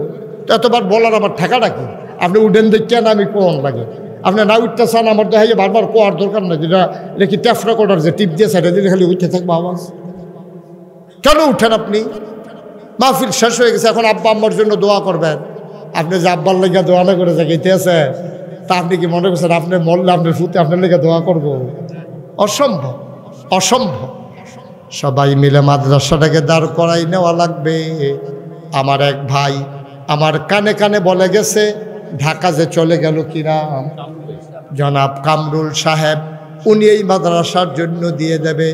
[SPEAKER 1] তো এতবার বলার আমার ঠেকাটা কি? আপনি উঠেন দেখেন আমি কোন লাগে, আপনি না উঠতে চান আমার দেখাইয়ে বারবার কোয়ার দরকার নাই। যেটা দেখি ট্যাপ রেকর্ডার যে টিপ দিয়ে সাইডে দিলে খালি উঠতে থাকবো আওয়াজ। কেন উঠেন আপনি? মাহফিল শেষ হয়ে গেছে, এখন আব্বা আম্মার জন্য দোয়া করবেন। আপনি যে আব্বার লেগে দোয়া না করে জায়গাতে আছে, তা আপনি কি মনে করছেন আপনি মরলে আপনার ফুতে আপনার লেগে দোয়া করবো? অসম্ভব, অসম্ভব। সবাই মিলে মাদ্রাসাটাকে দাঁড় করাই নেওয়া লাগবে। আমার এক ভাই আমার কানে কানে বলে গেছে ঢাকা যে চলে গেল কিনা, জনাব কামরুল সাহেব, উনি এই মাদ্রাসার জন্য দিয়ে দেবে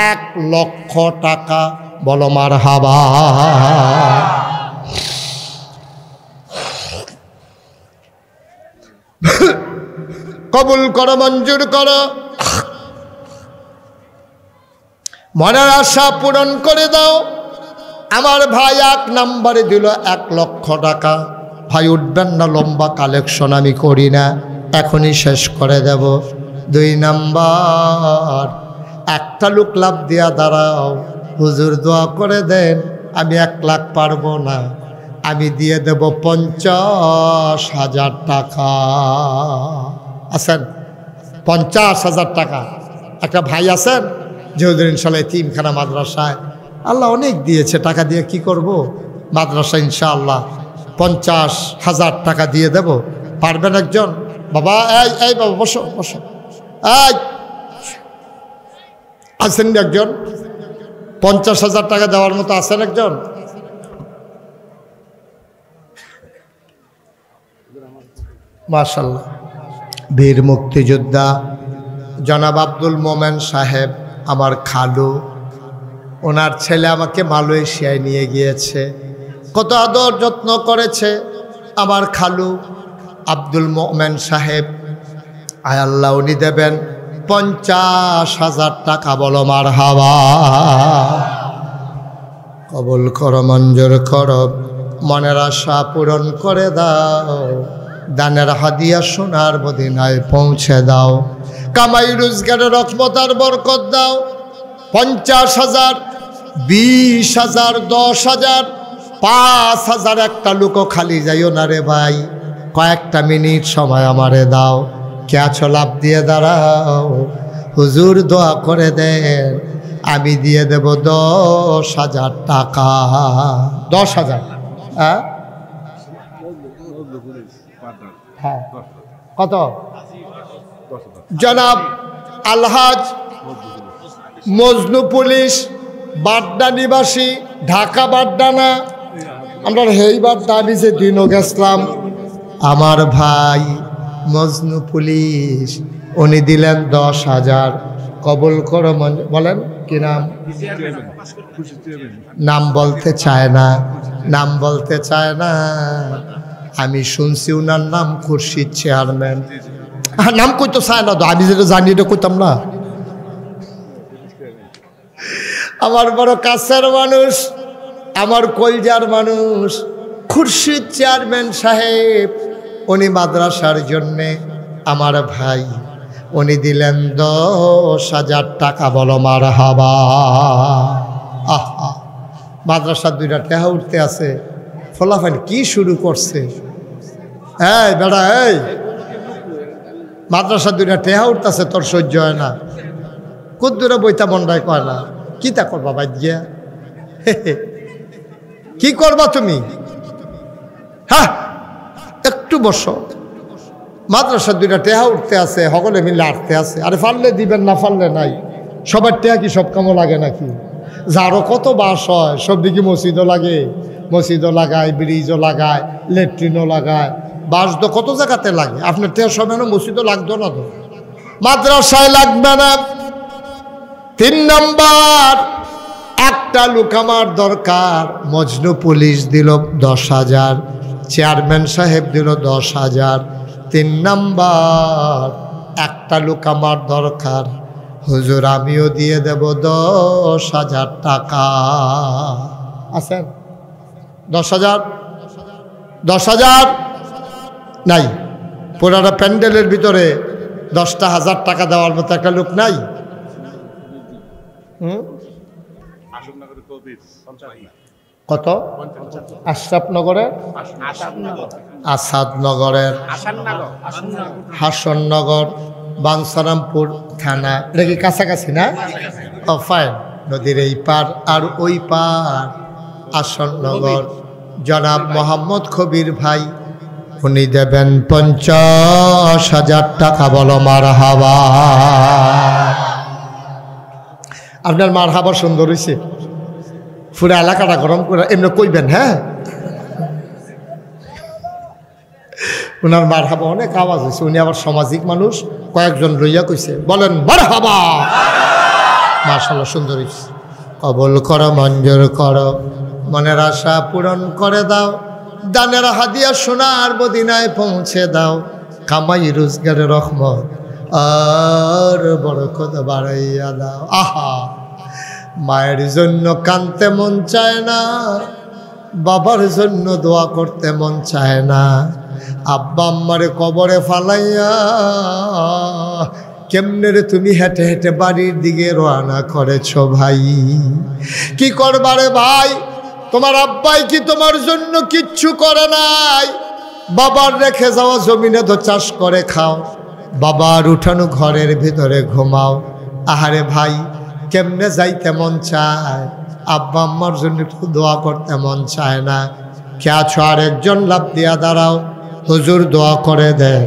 [SPEAKER 1] 1 লক্ষ টাকা। বলো মারহাবা। কবুল করো, মঞ্জুর করো, মনের আশা পূরণ করে দাও। আমার ভাই 1 নম্বরে দিল 1 লক্ষ টাকা। ভাই উঠবেন না, লম্বা কালেকশন আমি করি না, এখনই শেষ করে দেব। 2 নম্বর, একটা লোক লাভ দিয়া দাঁড়াও, হুজুর দোয়া করে দেন, আমি 1 লাখ পারবো না, আমি দিয়ে দেব 50,000 টাকা। আছেন 50,000 টাকা? একটা ভাই আছেন যে হুজুর ইনশাল্লাহ এতিমখানা মাদ্রাসায় আল্লাহ অনেক দিয়েছে, টাকা দিয়ে কি করব, মাদ্রাসা ইনশাআল্লাহ 50,000 টাকা দিয়ে দেব। পারবেন একজন? বাবা এই এই বাবা বসো বসো। এই আছেন একজন? 50,000 টাকা দেওয়ার মতো আছেন একজন? মাশাআল্লাহ। বীর মুক্তিযোদ্ধা জনাব আব্দুল মোমেন সাহেব আমার খালু, ওনার ছেলে আমাকে মালয়েশিয়ায় নিয়ে গিয়েছে, কত আদর যত্ন করেছে আমার খালু আব্দুল মোমেন সাহেব। আয় আল্লাহ উনি দেবেন 50,000 টাকা। বলো মারহাবা। কবুল করো, মঞ্জুর করো, মনের আশা পূরণ করে দাও, দানের হাদিয়া সোনার মদিনায় পৌঁছে দাও, কামাই রোজগারের রহমত আর বরকত দাও। 50,000, 20,000, 10,000, 5,000 একটা লোকও খালি যাইও না রে ভাই, কয়েকটা মিনিট সময় আমারে দাও। কে আছো লাভ দিয়ে দাঁড়াও, হুজুর দোয়া করে দেন, আমি দিয়ে দেব 10,000 টাকা। 10,000? হ্যাঁ হ্যাঁ, কত? জনাব আলহাজ মজনু পুলিশ, বাড্ডা নিবাসী, ঢাকা বাড্ডা না, আমরা হেই বাড্ডা, আমি যে দিনও গেছিলাম। আমার ভাই মজনু পুলিশ উনি দিলেন 10,000। কবুল করো। বলেন কি নাম? নাম বলতে চায় না, নাম বলতে চায় না। আমি শুনছি উনার নাম খুরশিদ চেয়ারম্যান। নাম কইতো চায় না তো, আমি যেটা জানি এটা কইতাম না। আমার বড় কাছের মানুষ, আমার কলজার মানুষ খুরশিদ চেয়ারম্যান সাহেব, উনি মাদ্রাসার জন্যে আমার ভাই, উনি দিলেন 10,000 টাকা। বলো মারহাবা। আহা, মাদ্রাসার 2টা টেহা উঠতে আছে, ফলাফল কি শুরু করছে। এই বেড়া, এই মাদ্রাসার 2টা টেহা উঠতেছে, তোর সহ্য হয় না? কুদ্দুরে বইতা মন্ডায় কয় না, কি তা করবা বাদ গিয়া? কি করবা তুমি? হ্যাঁ একটু বসো, মাদ্রাসার 2টা টেহা উঠতে আছে, সকলে মিলে আটতে আছে। আরে ফাললে দিবেন, না ফাললে নাই। সবার টেহা কি সব কামও লাগে নাকি? যারও কত বাস হয়, সব দিকে মসজিদও লাগে, মসজিদও লাগায়, ব্রিজও লাগায়, ল্যাট্রিনও লাগায়, বাস তো কত জায়গাতে লাগে। আপনার টেহা সব এনে মসজিদও লাগতো না তো, মাদ্রাসায় লাগবে না। 3 নাম্বার, একটা লোক আমার দরকার। মজনু পুলিশ দিল 10,000, চেয়ারম্যান সাহেব দিল 10,000। 3 নাম্বার, একটা লোক আমার দরকার। হুজুর আমিও দিয়ে দেব 10,000 টাকা। আছেন? 10,000? 10,000 নাই? পুরাটা প্যান্ডেলের ভিতরে 10,000 টাকা দেওয়ার মতো একটা লোক নাই? কত? আশরাফনগরের, আসাদনগরের, হাসননগর, বাঞ্ছারামপুর থানা, এটা কি কাছাকাছি না? ও ফাইন। নদীর এই পার আর ওই পার আসননগর। জনাব মোহাম্মদ কবির ভাই, উনি দেবেন 50,000 টাকা। বলো মারহাবা। আপনার মারহাবা সুন্দর হয়েছে, পুরো এলাকাটা গরম করে এমনি কইবেন। হ্যাঁ, উনার মারহাবা অনেক আওয়াজ হয়েছে। উনি আবার সামাজিক মানুষ, কয়েকজন লইয়া কইছে, বলেন মারহাবা। মাশাআল্লাহ, সুন্দর হয়েছে। কবুল করো, মঞ্জুর করো, মনের আশা পূরণ করে দাও, দানের হাদিয়া সোনার মদিনায় পৌঁছে দাও, কামাই রোজগারের রহমত আর বরকত বাড়াইয়া দাও। আহা, মায়ের জন্য কাঁদতে মন চায় না, বাবার জন্য দোয়া করতে মন চায় না, আব্বা আম্মারে কবরে ফালাইয়া কেমনে রে তুমি হেঁটে হেঁটে বাড়ির দিকে রওনা করেছো ভাই? কি করবারে ভাই? তোমার আব্বাই কি তোমার জন্য কিচ্ছু করে নাই? বাবার রেখে যাওয়া জমিনে তো চাষ করে খাও, বাবার উঠানো ঘরের ভিতরে ঘুমাও। আহারে ভাই, কেমনে যাইতে মন চায়, আব্বা আম্মার জন্য একটু দোয়া করতে মন চায় না? কে আছো? আর একজন লাভ দিয়া দাঁড়াও, হুজুর দোয়া করে দেন,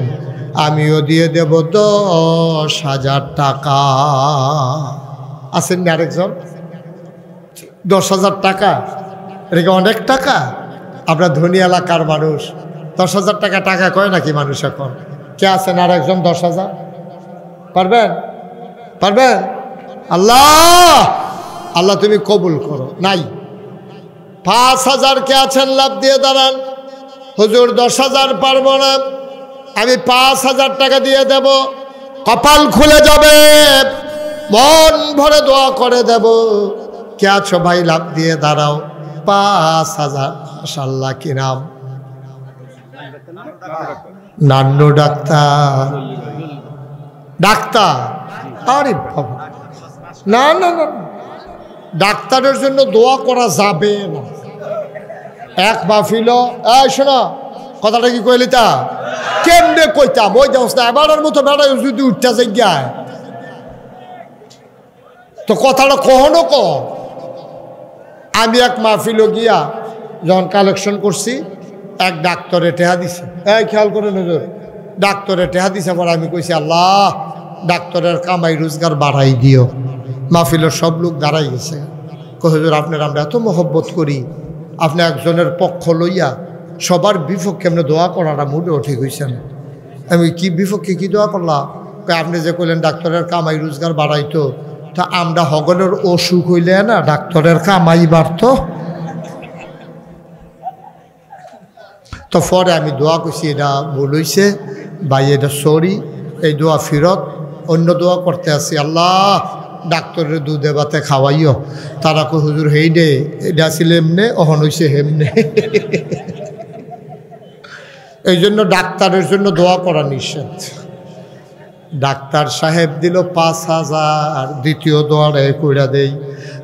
[SPEAKER 1] আমিও দিয়ে দেব 10,000 টাকা। আছেন না আরেকজন? 10,000 টাকা, এটা কি অনেক টাকা? আমরা ধনী এলাকার মানুষ, 10,000 টাকা টাকা কয় নাকি মানুষ এখন? কে আছেন আর একজন 10,000? পারবেন? পারবেন? আল্লাহ আল্লাহ তুমি কবুল করো। নাই 5,000 কে আছেন? লাভ দিয়ে দাঁড়ান। হুজুর 10,000 পারবো না, আমি 5,000 টাকা দিয়ে দেব, কপাল খুলে যাবে, মন ভরে দোয়া করে দেব। কে আছো ভাই? লাভ দিয়ে দাঁড়াও। 5,000। মাশাআল্লাহ, কি নাম? নান্নু ডাক্তার। ডাক্তার? আরে বাবা, না না না, ডাক্তারের জন্য দোয়া করা যাবে না। এক মাহফিল, এই শোনো, কথাটা কি কইলি তা? কেমনে কইতাম? ওই অবস্থা এবারের মতো বেড়ায় যদি উঠতে যাই তো কথাটা কখনো ক। আমি এক মাহফিল গিয়া যখন কালেকশন করছি, এক ডাক্তারে টেহা দিছে, এই খেয়াল করে নজর, ডাক্তারে টেহা দিছে। পর আমি কইছি, আল্লাহ ডাক্তারের কামাই রোজগার বাড়াই দিও। মাহফিলের সব লোক দাঁড়াই গেছে। হুজুর আপনার আমরা এত মহব্বত করি, আপনি একজনের পক্ষ লইয়া সবার বিপক্ষে এমনি দোয়া করাটা মোটেও ঠিক হয়েছে না। আমি কি বিপক্ষে কি দোয়া করলাম? আপনি যে কইলেন ডাক্তারের কামাই রোজগার বাড়াইতো, তা আমরা হগলের অসুখ হইলে না ডাক্তারের কামাই বাড়তো। তো পরে আমি দোয়া করছি, এটা ভুল হয়েছে ভাই, এটা সরি, এই দোয়া ফিরত, অন্য দোয়া করতে আসি। আল্লাহ ডাক্তারের দুধে ভাতে খাওয়াইও। তারা কো হুজুর হেই ডে, এটা ছিল এমনে, অহন হইছে হেমনে। এই জন্য ডাক্তারের জন্য দোয়া করা নিষেধ। ডাক্তার সাহেব দিল 5,000, দ্বিতীয় দোয়ারে কইরা দেই,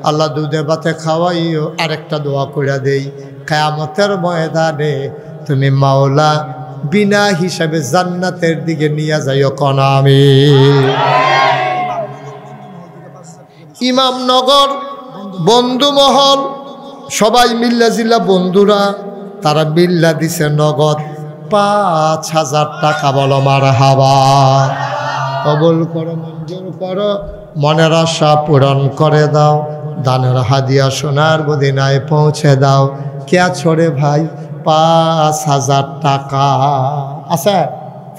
[SPEAKER 1] আল্লাহ দুধে ভাতে খাওয়াইও। আরেকটা দোয়া কইরা দেই, কিয়ামতের ময়দানে তুমি মাওলা বিনা হিসাবে জান্নাতের দিকে নিয়ে যাইও কোন আমি। ইমামনগর বন্ধুমহল সবাই মিল্লা জিল্লা বন্ধুরা, তারা মিল্লা দিছে নগদ 5,000 টাকা। বলো মারহাবা। কবুল করো, মঞ্জুর করো, মনের আশা পূরণ করে দাও, দানের হাদিয়া সোনার মদিনায় পৌঁছে দাও। কে ছড়ে ভাই? 5,000 টাকা আছে।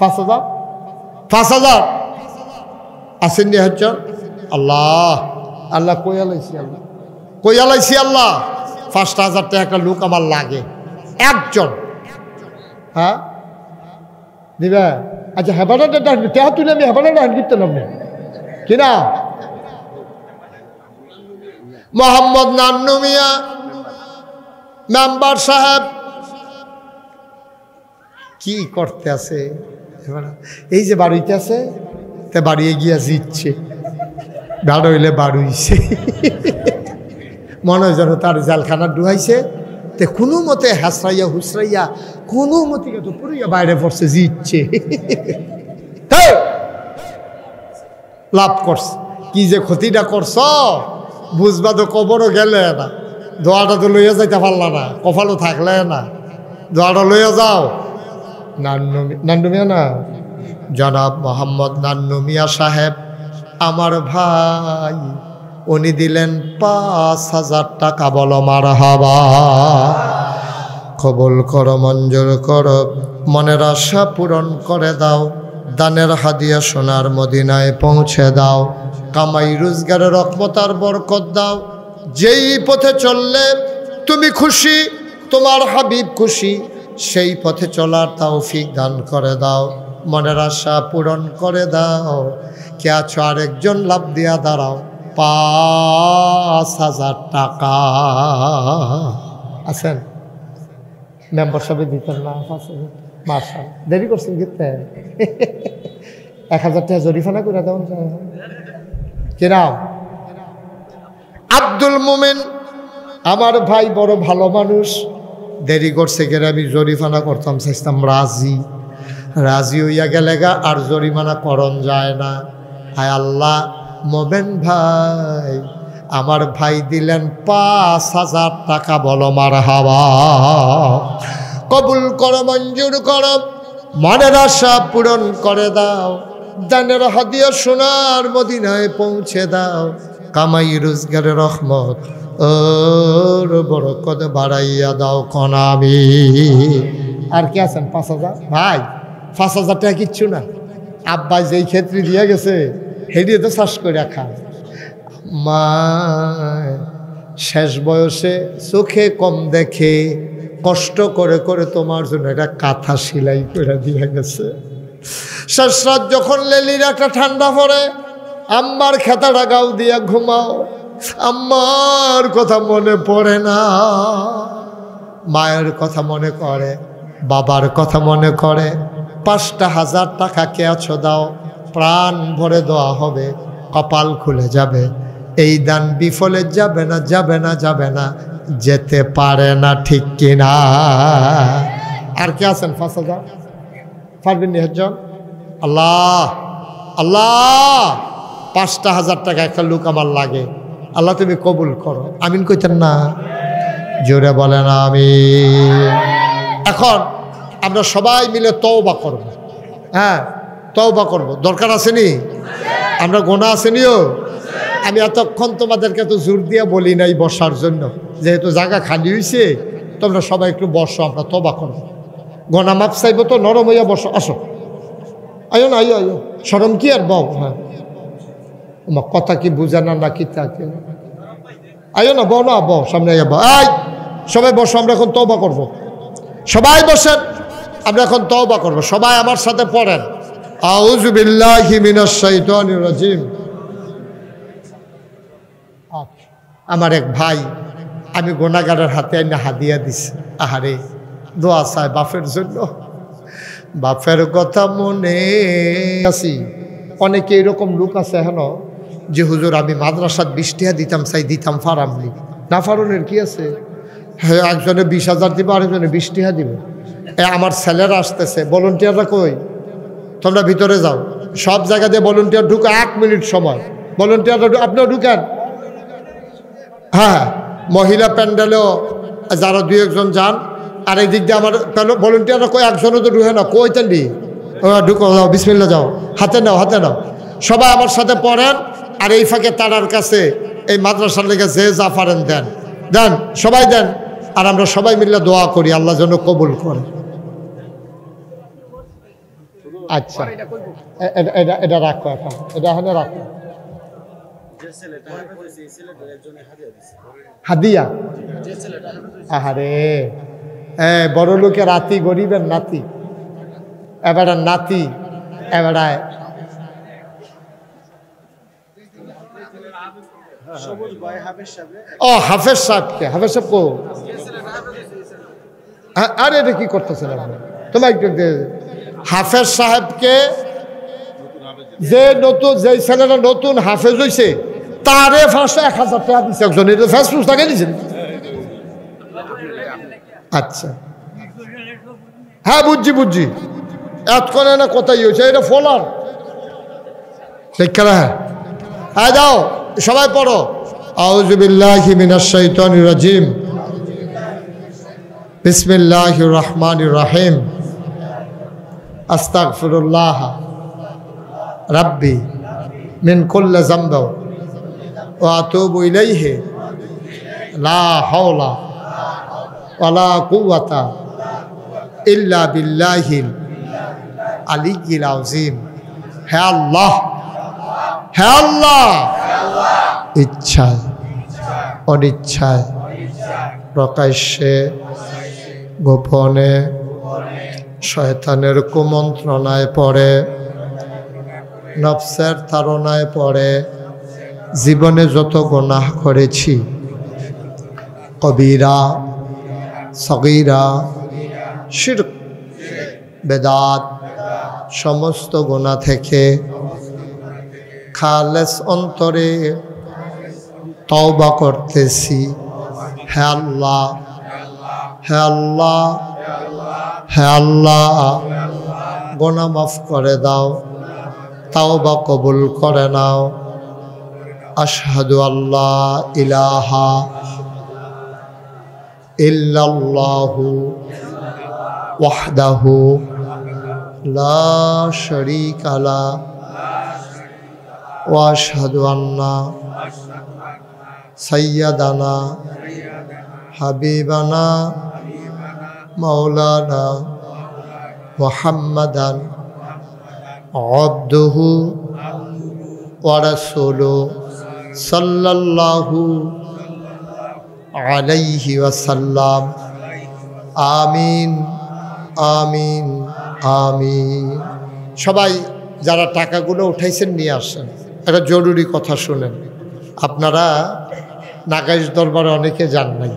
[SPEAKER 1] 5,000 5,000 আসেন নি হচ্ছ? আল্লাহ আল্লাহ কইয়ালাইছি, আল্লাহ কইয়ালাইছি, আল্লাহ 5,000 টাকা একটা লোক আমার লাগে একজন। হ্যাঁ দিবে? আচ্ছা হেবানাটা ডাকবি, তেহা তুলে আমি হেবানাটা ডাক দিতে নাম কিনা? মোহাম্মদ নান্নু মিয়া মেম্বার সাহেব কি করতে আছে? এই যে বাড়িতে আছে, তে বাড়িয়ে গিয়া জিতছে, ভাড়া হইলে বাড়ুইছে, মনে হয় যেন তার জালখানা ডুহাইছে। তে কোনো মতে হাসরাইয়া হুসরাইয়া কোনো মতে তো পুরিয়া বাইরে পড়ছে, জিতছে, লাভ করছে। কি যে ক্ষতিটা করছ বুঝবা তো, কবরও গেলে না, দোয়াটা তো লইয়া যাইতে পারলা না, কপালও থাকলে না, দোয়াটা লইয়া যাও। নান্নু মিয়া না, জনাব মোহাম্মদ নান্নু মিয়া সাহেব আমার ভাই, উনি দিলেন 5,000 টাকা। বলো মারহাবা। কবুল করো, মঞ্জুর করো, মনের আশা পূরণ করে দাও, দানের হাদিয়া সোনার মদিনায় পৌঁছে দাও, কামাই রোজগারের রহমত আর বরকত দাও। যেই পথে চললে তুমি খুশি, তোমার হাবিব খুশি, সেই পথে চলার তৌফিক দান করে দাও, মনের আশা পূরণ করে দাও। কে আছো? আরেকজন লাভ দিয়া দাঁড়াও। 5,000 টাকা আছেন? মেম্বার সবে দিতেন না? 5,000 মাসা দেরি করছেন গিতে 1,000 টাকা জরিফানা করে দেন। কিরাম আব্দুল মোমেন আমার ভাই, বড় ভালো মানুষ, দেরি করছে গেলে আমি জরিফানা করতাম, চাইতাম রাজি, রাজি হইয়া গেলে গা আর জরিমানা করণ যায় না। হায় আল্লাহ, মোমেন ভাই আমার ভাই দিলেন 5,000 টাকা। বলো মারহাবা। কবুল করো, মঞ্জুর করো, মনের আশা পূরণ করে দাও, দানের হাদিয়া সোনার মদিনায় পৌঁছে দাও, কামাই রোজগারের রহমত ওর বরকত বাড়াইয়া দাও কনামি। আর কি আছেন? 5,000 ভাই, 5,000 টাকা কিচ্ছু না। আব্বা যেই ক্ষেত্রে দিয়ে গেছে হেডিয়ে তো চাষ করে রাখা। মা শেষ বয়সে চোখে কম দেখে কষ্ট করে করে তোমার জন্য একটা কাঁথা সেলাই করে দিয়ে গেছে। শেষ রাত যখন লেলির একটা ঠান্ডা পড়ে, আম্মার খেতাটা গাও দিয়া ঘুমাও, আম্মার কথা মনে পড়ে না, মায়ের কথা মনে করে, বাবার কথা মনে করে। 5,000 টাকা কে আছো দাও, প্রাণ ভরে দেওয়া হবে, কপাল খুলে যাবে। এই দান বিফলে যাবে না, যাবে না, যাবে না, যেতে পারে না, ঠিক কিনা? আর কে আছেন? 5,000 পারবেন নি একজন? আল্লাহ আল্লাহ, 5,000 টাকা একটা লোক আমার লাগে, আল্লাহ তুমি কবুল করো। আমিন কইতেন না? জোরে বলেন আমি। এখন আমরা সবাই মিলে তওবা করব। হ্যাঁ, তওবা করব, দরকার আসেনি? আমরা গোনা আসেনিও। আমি এতক্ষণ তোমাদেরকে তো জোর দিয়ে বলি নাই বসার জন্য, যেহেতু জায়গা খালি হয়েছে, তোমরা সবাই একটু বসো, আমরা তওবা করব। গোনা মাপ চাইব তো, নরম হইয়া বসো। আসো, আয়ো না, আয়ো আয়ো, শরম কি আর বউ। হ্যাঁ, আমার কথা কি বুঝে না নাকি? থাকে আয়ো না, বউ না, বউ সামনে আইয়া বউ। এই সবাই বসো, আমরা এখন তওবা করব। সবাই বসেন, আমরা এখন তওবা করব। সবাই আমার সাথে পড়েন, আউযু বিল্লাহি মিনাশ শাইতানির রাজিম। আমার এক ভাই, আমি গুনাহগারের হাতে আইনা হাদিয়া দিছি। আহারে, দোয়া চাই বাপের জন্য, বাপের কথা মনে আছি। অনেকে এরকম লোক আছে হেন যে হুজুর আমি মাদ্রাসাত 20 টাকা দিতাম, চাই দিতাম, ফারামনি না, ফারনের কি আছে? হ্যাঁ, একজনে 20,000 দিব, আরেকজনে 20 টাকা দিব। আমার ছেলেরা আসতেছে, ভলান্টিয়াররা কই? তোমরা ভিতরে যাও, সব জায়গা দিয়ে ভলান্টিয়ার ঢুকে, 1 মিনিট সময়। ভলান্টিয়াররা আপনিও ঢুকেন। হ্যাঁ, মহিলা প্যান্ডেলেও যারা 2-1 যান, আর এই দিক দিয়ে আমার ভলান্টিয়াররা কই? একজনও তো ঢুকে না, কই তেন্ডি? ঢুকো, যাও, বিসমিল্লাহ, যাও, হাতে নাও, হাতে নাও। সবাই আমার সাথে পড়েন। আর এই ফাঁকে তারার কাছে এই মাদ্রাসার লেগে যে যা পারেন দেন, দেন, সবাই দেন। আর আমরা সবাই মিলে দোয়া করি আল্লাহ যেন কবুল করে। আচ্ছা, এটা রাখো, এখন এটা এখানে রাখো। হাদিয়া, আহারে, বড় লোকের রাতি, গরিবের নাতি, এবার নাতি, এবার ও হাফেজ সাহেবকে, হাফেজ সাহেব কো? আরে এটা কি করতেছেন আপনি? তোমার একটু হাফেজ সাহেবকে, যে নতুন, যে ছেলেরা নতুন হাফেজ হয়েছে তারে ফার্স্ট 1,000 টাকা দিচ্ছে একজন। এটা ফেসবুক তাকে দিয়েছেন? আচ্ছা, হ্যাঁ, বুঝছি বুঝছি, এত করে না কোথায় হয়েছে, এটা ফলার শিক্ষা। হ্যাঁ, যাও সবাই পড়ো, আউযু বিল্লাহি মিনাশ শাইতানির রাজিম, বিসমিল্লাহির রহমানির রহিম, আস্তাগফিরুল্লাহ রাব্বি মিন কুল্লি যামবি ওয়া আতুবু ইলাইহি, লা হাওলা ওয়ালা কুওয়াতা ইল্লা বিল্লাহিল আলিয়্যিল আযীম। হে আল্লাহ, হে আল্লাহ, ইচ্ছায় অনিচ্ছায়, প্রকাশ্যে গোপনে, শয়তানের কুমন্ত্রণায় পড়ে, নফসের তাড়নায় পড়ে জীবনে যত গুনাহ করেছি, কবিরা, সগীরা, শিরক, বেদাত, সমস্ত গুনাহ থেকে খালেস অন্তরে তওবা করতেছি। হে আল্লাহ, হে আল্লাহ, হে আল্লাহ, গুনাহ মাফ করে দাও, তওবা কবুল করে নাও। আশহাদু আল্লাহ ইলাহা ইল্লাল্লাহু ওয়াহদাহু লা শারীকা লাহু ওয়া আশহাদু আন্না সাইয়্যিদানা হাবিবানা মাওলানা মুহাম্মাদান আবদুহু ওয়া রাসূলুহু সাল্লাল্লাহু আলাইহি ওয়াসাল্লাম। আমিন আমিন আমিন। সবাই যারা টাকাগুলো উঠাইছেন নিয়ে আসেন। একটা জরুরি কথা শুনেন। আপনারা নাগাইশ দরবারে অনেকে যান নাই,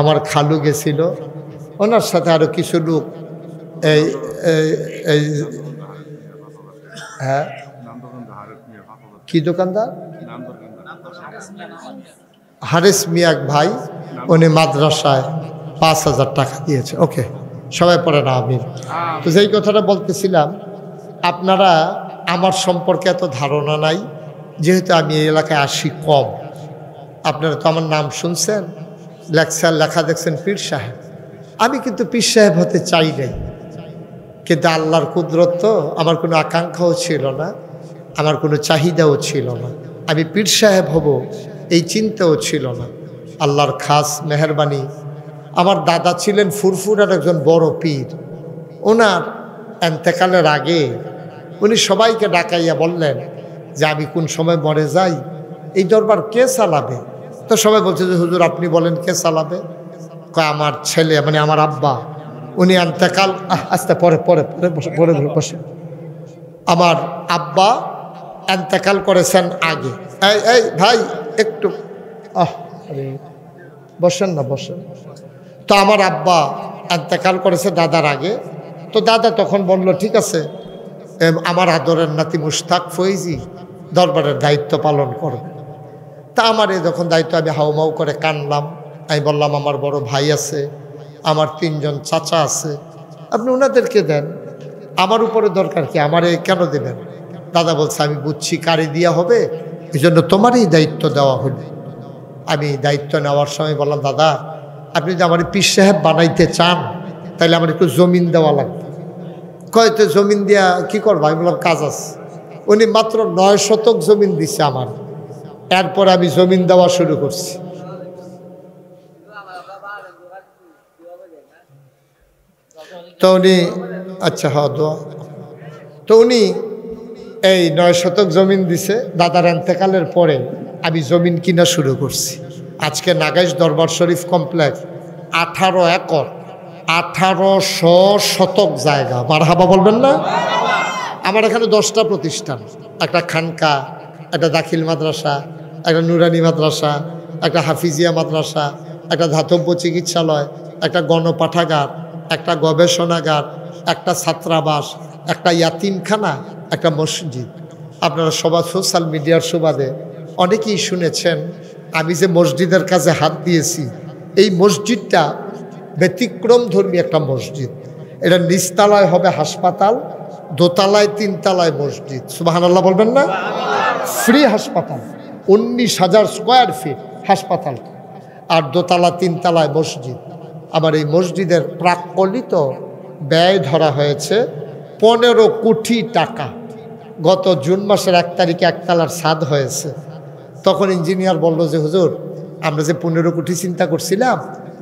[SPEAKER 1] আমার খালু গেছিল, ওনার সাথে আরও কিছু লোক এই এই হ্যাঁ কি দোকানদার হারেস মিয়াক ভাই, উনি মাদ্রাসায় 5,000 টাকা দিয়েছে। ওকে, সবাই পড়ে না আমিন। তো যেই কথাটা বলতেছিলাম, আপনারা আমার সম্পর্কে এত ধারণা নাই, যেহেতু আমি এই এলাকায় আসি কম। আপনারা তো আমার নাম শুনছেন, লেখা দেখছেন পীর সাহেব। আমি কিন্তু পীর সাহেব হতে চাই নাই, কিন্তু আল্লাহর কুদরত তো, আমার কোনো আকাঙ্ক্ষাও ছিল না, আমার কোনো চাহিদাও ছিল না। আমি পীর সাহেব হব এই চিন্তাও ছিল না। আল্লাহর খাস মেহেরবানি। আমার দাদা ছিলেন ফুরফুরার একজন বড় পীর। ওনার এন্তেকালের আগে উনি সবাইকে ডাকাইয়া বললেন যে আমি কোন সময় মরে যাই, এই দরবার কে চালাবে? তো সবাই বলছে যে হুজুর আপনি বলেন কে চালাবে? কয় আমার ছেলে, মানে আমার আব্বা। উনি এন্তেকাল, আস্তে পরে পরে পরে বসে, আমার আব্বা এন্তেকাল করেছেন আগে। এই এই ভাই একটু বসেন না, বসেন। তো আমার আব্বা এন্তেকাল করেছে দাদার আগে। তো দাদা তখন বলল ঠিক আছে, আমার আদরের নাতি মুশতাক ফৈজি দরবারের দায়িত্ব পালন করবে। তা আমার যখন দায়িত্ব, আমি হাউমাউ করে কানলাম। আমি বললাম আমার বড় ভাই আছে, আমার 3 জন চাচা আছে, আপনি ওনাদেরকে দেন, আমার উপরে দরকার কি, আমারে কেন দেবেন? দাদা বলছে আমি বুঝছি কারি দিয়া হবে, এই জন্য তোমারই দায়িত্ব দেওয়া হলো। আমি দায়িত্ব নেওয়ার সময় বললাম দাদা আপনি যদি আমার পীর সাহেব বানাইতে চান তাহলে আমার একটু জমিন দেওয়া লাগবে। কয়তো জমিন দিয়া কি করবো? আমি বললাম কাজ আছে। উনি মাত্র 9 শতক জমিন দিছে আমার। এরপর আমি জমিন দেওয়া শুরু করছি। তো উনি আচ্ছা হ্যাঁ দোয়া। তো উনি এই 9 শতক জমিন দিছে। দাদার এন্তেকালের পরে আমি জমিন কিনা শুরু করছি। আজকে নাগাইশ দরবার শরীফ কমপ্লেক্স 18 একর, 1800 শতক জায়গা। মারহাবা বলবেন না? আমার এখানে 10টা প্রতিষ্ঠান, একটা খানকা, একটা দাখিল মাদ্রাসা, একটা নুরানি মাদ্রাসা, একটা হাফিজিয়া মাদ্রাসা, একটা ধাতব্য চিকিৎসালয়, একটা গণপাঠাগার, একটা গবেষণাগার, একটা ছাত্রাবাস, একটা ইয়াতিমখানা, একটা মসজিদ। আপনারা সবাই সোশ্যাল মিডিয়ার সুবাদে অনেকেই শুনেছেন আমি যে মসজিদের কাজে হাত দিয়েছি। এই মসজিদটা ব্যতিক্রম ধর্মী একটা মসজিদ। এটা নিচতলায় হবে হাসপাতাল, দোতলায় 3 তলায় মসজিদ। সুবহানাল্লাহ বলবেন না? ফ্রি হাসপাতাল, 19,000 স্কোয়ার ফিট হাসপাতাল, আর দোতলা 3 তলায় মসজিদ। আমার এই মসজিদের প্রাক্কলিত ব্যয় ধরা হয়েছে 15 কোটি টাকা। গত জুন মাসের 1 তারিখে 1 তলার ছাদ হয়েছে। তখন ইঞ্জিনিয়ার বলল যে হুজুর আমরা যে 15 কোটি চিন্তা করছিলাম,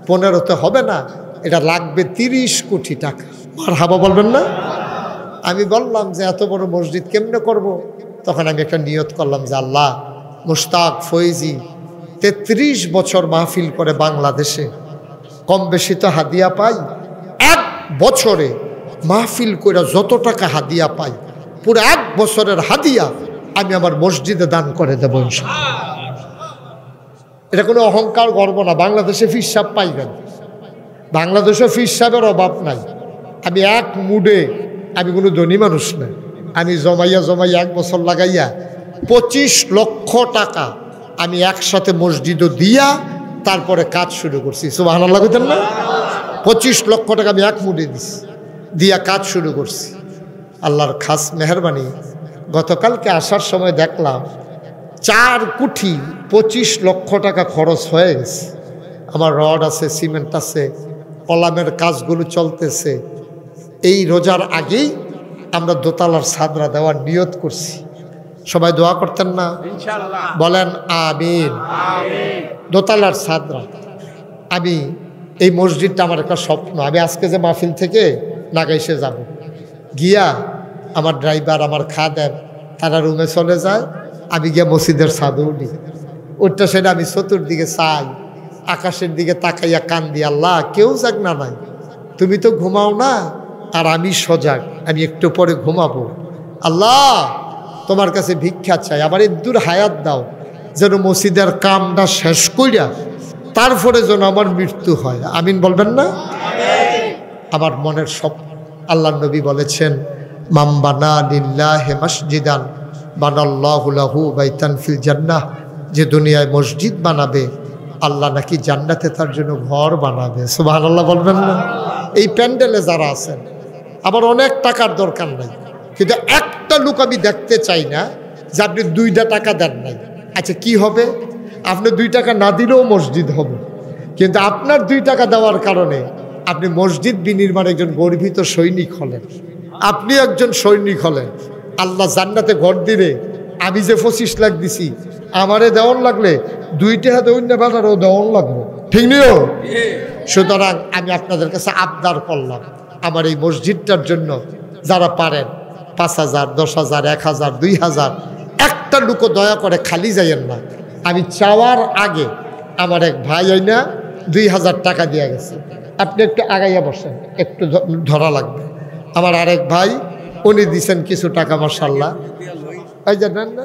[SPEAKER 1] 15তে হবে না, এটা লাগবে 30 কোটি টাকা। মারহাবা বলবেন না? আমি বললাম যে এত বড় মসজিদ কেমনে করব? তখন আমি একটা নিয়ত করলাম যে আল্লাহ, মুশতাক ফৈজি 33 বছর মাহফিল করে বাংলাদেশে, কম বেশি তো হাদিয়া পাই। 1 বছরে মাহফিল করে যত টাকা হাদিয়া পাই, পুরো 1 বছরের হাদিয়া আমি আমার মসজিদে দান করে দেবো ইনশাআল্লাহ। এটা কোনো অহংকার গর্ব না। বাংলাদেশে ফির সাহেব পাইবেন, বাংলাদেশে ফির সাহেবের অভাব নাই। আমি এক মুডে, আমি কোনো ধনী মানুষ না, আমি জমাইয়া 1 বছর লাগাইয়া 25 লক্ষ টাকা আমি একসাথে মসজিদও দিয়া তারপরে কাজ শুরু করছি। সুবহানাল্লাহ কইতেন না? 25 লক্ষ টাকা আমি এক মুডে দিছি, দিয়া কাজ শুরু করছি। আল্লাহর খাস মেহেরবানি, গতকালকে আসার সময় দেখলাম 4 কোটি 25 লক্ষ টাকা খরচ হয়ে গেছে। আমার রড আছে, সিমেন্ট আছে, কলামের কাজগুলো চলতেছে। এই রোজার আগেই আমরা দোতলার ছাদরা দেওয়ার নিয়ত করছি। সবাই দোয়া করতেন না?
[SPEAKER 2] ইনশাআল্লাহ
[SPEAKER 1] বলেন আমিন। দোতলার ছাদরা। আমি এই মসজিদটা আমার একটা স্বপ্ন। আমি আজকে যে মাহফিল থেকে নাগাইশে যাব, গিয়া আমার ড্রাইভার আমার খাদেম তারা রুমে চলে যায়, আমি গিয়ে মসজিদের ছাদে উঠি। উঠতে সেটা আমি চতুর্দিকে চাই, আকাশের দিকে তাকাইয়া কান্দি, আল্লাহ কেউ যাক না নাই, তুমি তো ঘুমাও না আর আমি সজাগ, আমি একটু পরে ঘুমাবো। আল্লাহ তোমার কাছে ভিক্ষা চাই, আমার দূর হায়াত দাও, যেন মসজিদের কামটা শেষ কইরা তারপরে যেন আমার মৃত্যু হয়। আমিন বলবেন না? আমার মনের সব। আল্লাহ নবী বলেছেন, মামবানা লিল্লাহি মসজিদান বানাল্লাহু লাহু বাইতান ফিল জান্নাহ, যে দুনিয়ায় মসজিদ বানাবে আল্লাহ নাকি জান্নাতে তার জন্য ঘর বানাবে। সুবহানাল্লাহ বলবেন না? এই প্যান্ডেলে যারা আছেন, আমার অনেক টাকার দরকার নাই, কিন্তু একটা লোক আমি দেখতে চাই না যে আপনি 2টা টাকা দেন নাই। আচ্ছা কি হবে? আপনি 2 টাকা না দিলেও মসজিদ হবে, কিন্তু আপনার 2 টাকা দেওয়ার কারণে আপনি মসজিদ বিনির্মাণ একজন গর্বিত সৈনিক হলেন। আপনি একজন সৈনিক হলেন। আল্লাহ জান্নাতে ঘর দিলে আমি যে 25 লাখ দিছি, আমারে দেওয়ান লাগলে 2টা হাতে অন্য বাজারও দেওয়ান লাগবে, ঠিক নিও? সুতরাং আমি আপনাদের কাছে আবদার করলাম, আমার এই মসজিদটার জন্য যারা পারেন 5,000, 10,000, 1,000, 2,000, একটা লোকও দয়া করে খালি যাইয়েন না। আমি চাওয়ার আগে আমার এক ভাই না 2,000 টাকা দিয়ে গেছে। আপনি একটু আগাইয়া বসেন, একটু ধরা লাগবে। আমার আরেক ভাই উনি দিছেন কিছু টাকা, মাশাআল্লাহ। এই যে নেন না,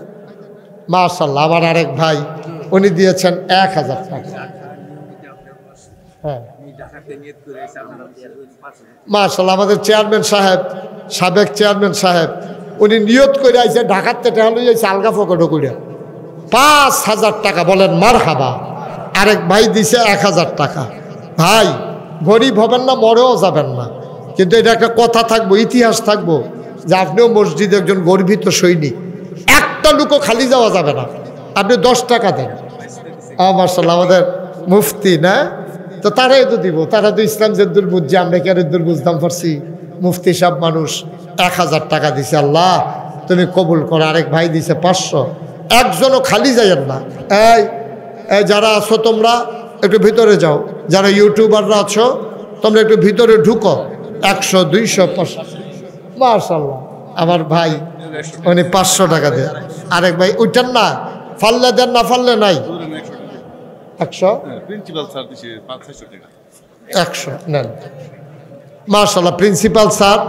[SPEAKER 1] মাশাআল্লাহ। আমার আরেক ভাই উনি দিয়েছেন 1,000 টাকা। হ্যাঁ মাশাআল্লাহ। আমাদের চেয়ারম্যান সাহেব, সাবেক চেয়ারম্যান সাহেব, উনি নিয়ত করে আইছে ঢাকাতে টাকা লই আইছে আলগা ফকটো করে 5,000 টাকা। বলেন মারহাবা। আরেক ভাই দিছে 1,000 টাকা। ভাই গরিব হবেন না, মরেও যাবেন না, কিন্তু এটা একটা কথা থাকবো, ইতিহাস থাকবো যে আপনিও মসজিদে একজন গর্বিত সৈনিক। একটা লোকও খালি যাওয়া যাবে না। আপনি 10 টাকা দেন। মাশাআল্লাহ। আমাদের মুফতি না, তো তারাই তো দিব, তারা তো ইসলাম জেদ্দুল বুঝছে, আমরা কি আর এদ্দুল বুঝতাম পারছি? মুফতি সাহেব মানুষ 1,000 টাকা দিছে। আল্লাহ তুমি কবুল করো। আরেক ভাই দিছে 500। একজনও খালি যাইয়েন না। এই যারা আছো তোমরা একটু ভিতরে যাও, যারা ইউটিউবাররা আছো তোমরা একটু ভিতরে ঢুকো। 100, 200, 500। মাশাআল্লাহ। আমার ভাই উনি 500 টাকা দেয়। আরেক ভাই ওইটার না, ফাললে দেন, না ফাললে নাই। 100 নেন। মাশাআল্লাহ। প্রিন্সিপাল স্যার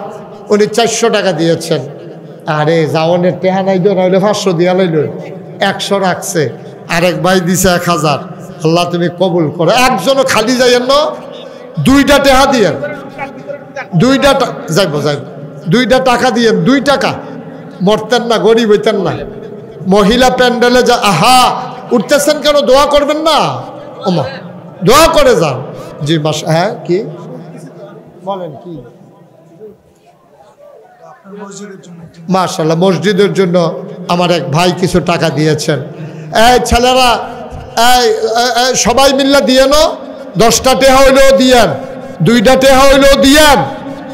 [SPEAKER 1] উনি 400 টাকা দিয়েছেন। আরে যাওয়ানের টেহা নাই, নইলে 500 দিয়া লাইল, 100 রাখছে। আরেক ভাই দিছে 1,000। আল্লাহ তুমি কবুল করো। একজনও খালি যাইয়েন না, 2টা টেহা দিয়েন, 2টা যাইব 2টা টাকা দিয়েন, 2 টাকা। মরতেন না, গরিব হইতেন না। মহিলা প্যান্ডেলে যা, আহা উঠতেছেন কেন? দোয়া করবেন না? ওমা দোয়া করে যান। জি মাস। হ্যাঁ কি বলেন? কি? মাশাআল্লাহ। মসজিদের জন্য আমার এক ভাই কিছু টাকা দিয়েছেন। এই ছেলেরা, সবাই মিল্লা দিয়েন, 10টা টেহা হইলেও দিয়েন, 2টা টেহা হইলেও দিয়েন।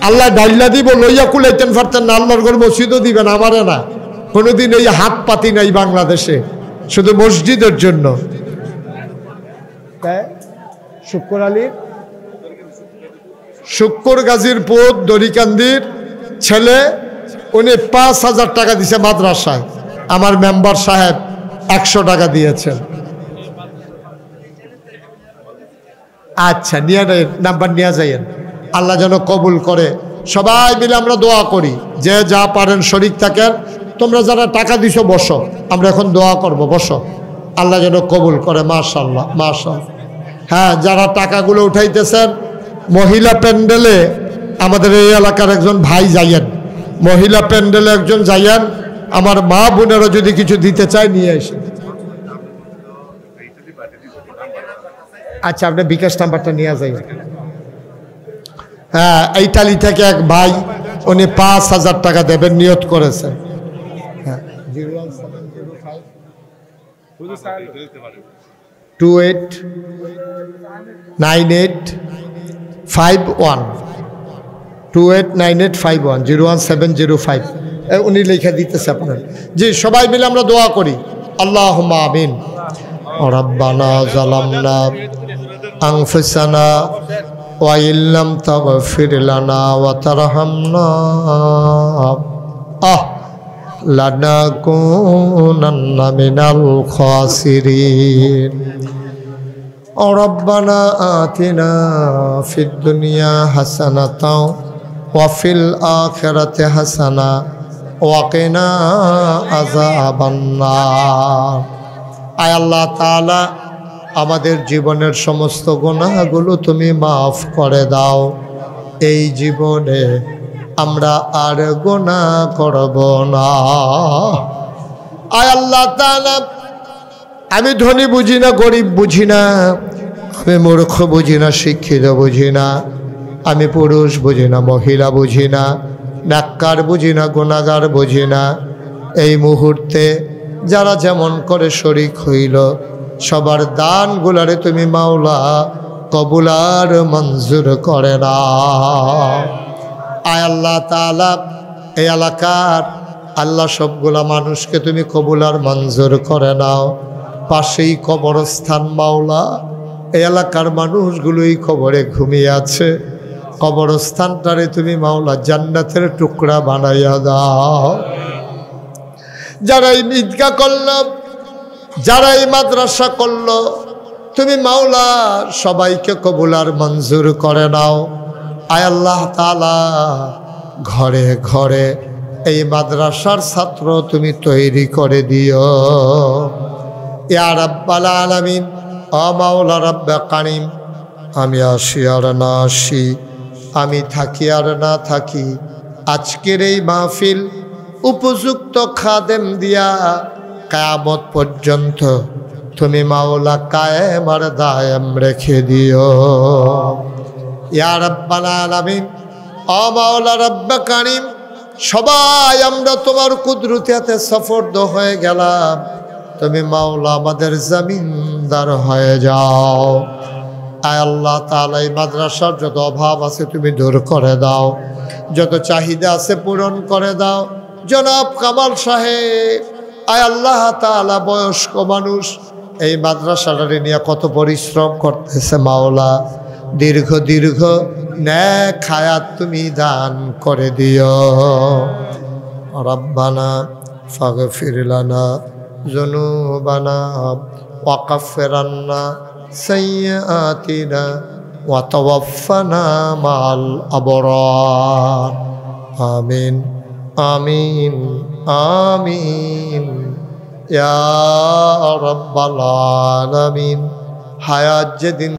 [SPEAKER 1] আল্লাহ ডাইল্লা দিব, লইয়া কুলাইতেন পারতেন না, আল্লাহর ঘর মসজিদও দিবেন, আমারে না। কোনোদিন এই হাত পাতি নাই বাংলাদেশে, শুধু মসজিদের জন্য। শুক্র আলীর, শুক্র গাজীর পুত দরিকান্দির ছেলে, উনি 5,000 টাকা দিছে মাদ্রাসায়। আমার মেম্বার সাহেব 100 টাকা দিয়েছেন। আচ্ছা নিয়ে নাম্বার নিয়ে যাইয়েন, আল্লাহ যেন কবুল করে। সবাই মিলে আমরা দোয়া করি, যে যা পারেন শরীক থাকেন। তোমরা যারা টাকা দিছো বসো, আমরা এখন দোয়া করব, বসো। আল্লাহ যেন কবুল করে। মাশাআল্লাহ মাশাআল্লাহ। হ্যাঁ, যারা টাকাগুলো উঠাইতেছেন, মহিলা প্যান্ডেলে আমাদের এই এলাকার একজন ভাই যাইয়েন, মহিলা প্যান্ডেলে একজন যাইয়েন। আমার মা বোনেরা যদি কিছু দিতে চায় নিয়ে এসে। আচ্ছা, আপনি বিকাশ নাম্বারটা নিয়ে যাই। হ্যাঁ, ইতালি থেকে এক ভাই, উনি 5,000 টাকা দেবেন, নিয়ত করেছেন। হ্যাঁ, 289851 289851 01705 উনি লেখা দিতেছে আপনার। জি, সবাই মিলে আমরা দোয়া করি। আল্লাহুম্মা আমিন। রাব্বানা যালামনা আনফুসানা ওয়া ইল্লাম তাগফির লানা ওয়া তারহামনা লানাকুনান্না মিনাল খাসিরিন। রাব্বানা আতিনা ফিদ দুনিয়া হাসানাতাও ওয়া ফিল আখিরাতি হাসানা ওয়া কিনা আযাবান নার। আয় আল্লাহ তাআলা, আমাদের জীবনের সমস্ত গুনাহগুলো তুমি মাফ করে দাও। এই জীবনে আমরা আর গুনাহ করব না। আয় আল্লাহ তাআলা, আমি ধনী বুঝি না, গরিব বুঝি না, আমি মূর্খ বুঝি না, শিক্ষিত বুঝি না, আমি পুরুষ বুঝি না, মহিলা বুঝি না, নেককার বুঝি না, গুনাহগার বুঝি না। এই মুহূর্তে যারা যেমন করে শরীক হইল, সবার দানগুলারে তুমি মাওলা কবুল আর মঞ্জুর করে না। আয় আল্লাহ তাআলা, এই এলাকার আল্লাহ সবগুলা মানুষকে তুমি কবুল আর মঞ্জুর করে নাও। পাশেই কবরস্থান মাওলা, এই এলাকার মানুষগুলোই কবরে ঘুমিয়ে আছে, কবরস্থানটারে তুমি মাওলা জান্নাতের টুকরা বানাইয়া দাও। যারা এই ঈদগাহ করলো, যারা এই মাদ্রাসা করলো, তুমি মাওলা সবাইকে কবুল আর মঞ্জুর করে নাও। আয় আল্লাহ তাআলা, ঘরে ঘরে এই মাদ্রাসার ছাত্র তুমি তৈরি করে দিও। ইয়া রাব্বাল আলামিন, ও মাওলা রাব্বে কারিম, আমি আসি আর না আসি, আমি থাকি আর না থাকি, আজকের এই মাহফিল উপযুক্ত খাদেম দিয়া কিয়ামত পর্যন্ত তুমি মাওলা কায়েম আর দায়েম রেখে দিও। ইয়া রাব্বাল আলামিন, ও মাওলা রাব্বে কারিম, সবাই আমরা তোমার কুদরতে সফরদ হয়ে গেলাম, তুমি মাওলা আমাদের জমিনদার হয়ে যাও। আয় আল্লাহ তাআলা, এই মাদ্রাসার যত অভাব আছে তুমি দূর করে দাও, যত চাহিদা আছে পূরণ করে দাও। জনাব কামাল সাহেব, আয় আল্লাহ তাআলা, বয়স্ক মানুষ, এই মাদ্রাসাটারে নিয়ে কত পরিশ্রম করতেছে মাওলা, দীর্ঘ দীর্ঘ নেক হায়াত তুমি দান করে দিও। রব্বানা ফাগফির লানা যুনুবানা ওয়া কাফির আন্না সাইয়্যাতিনা ওয়া তাওয়াফানা মাল আবরার। আমিন আমিন আমিন ইয়া রাব্বাল আলামিন। হায়াত যেদিন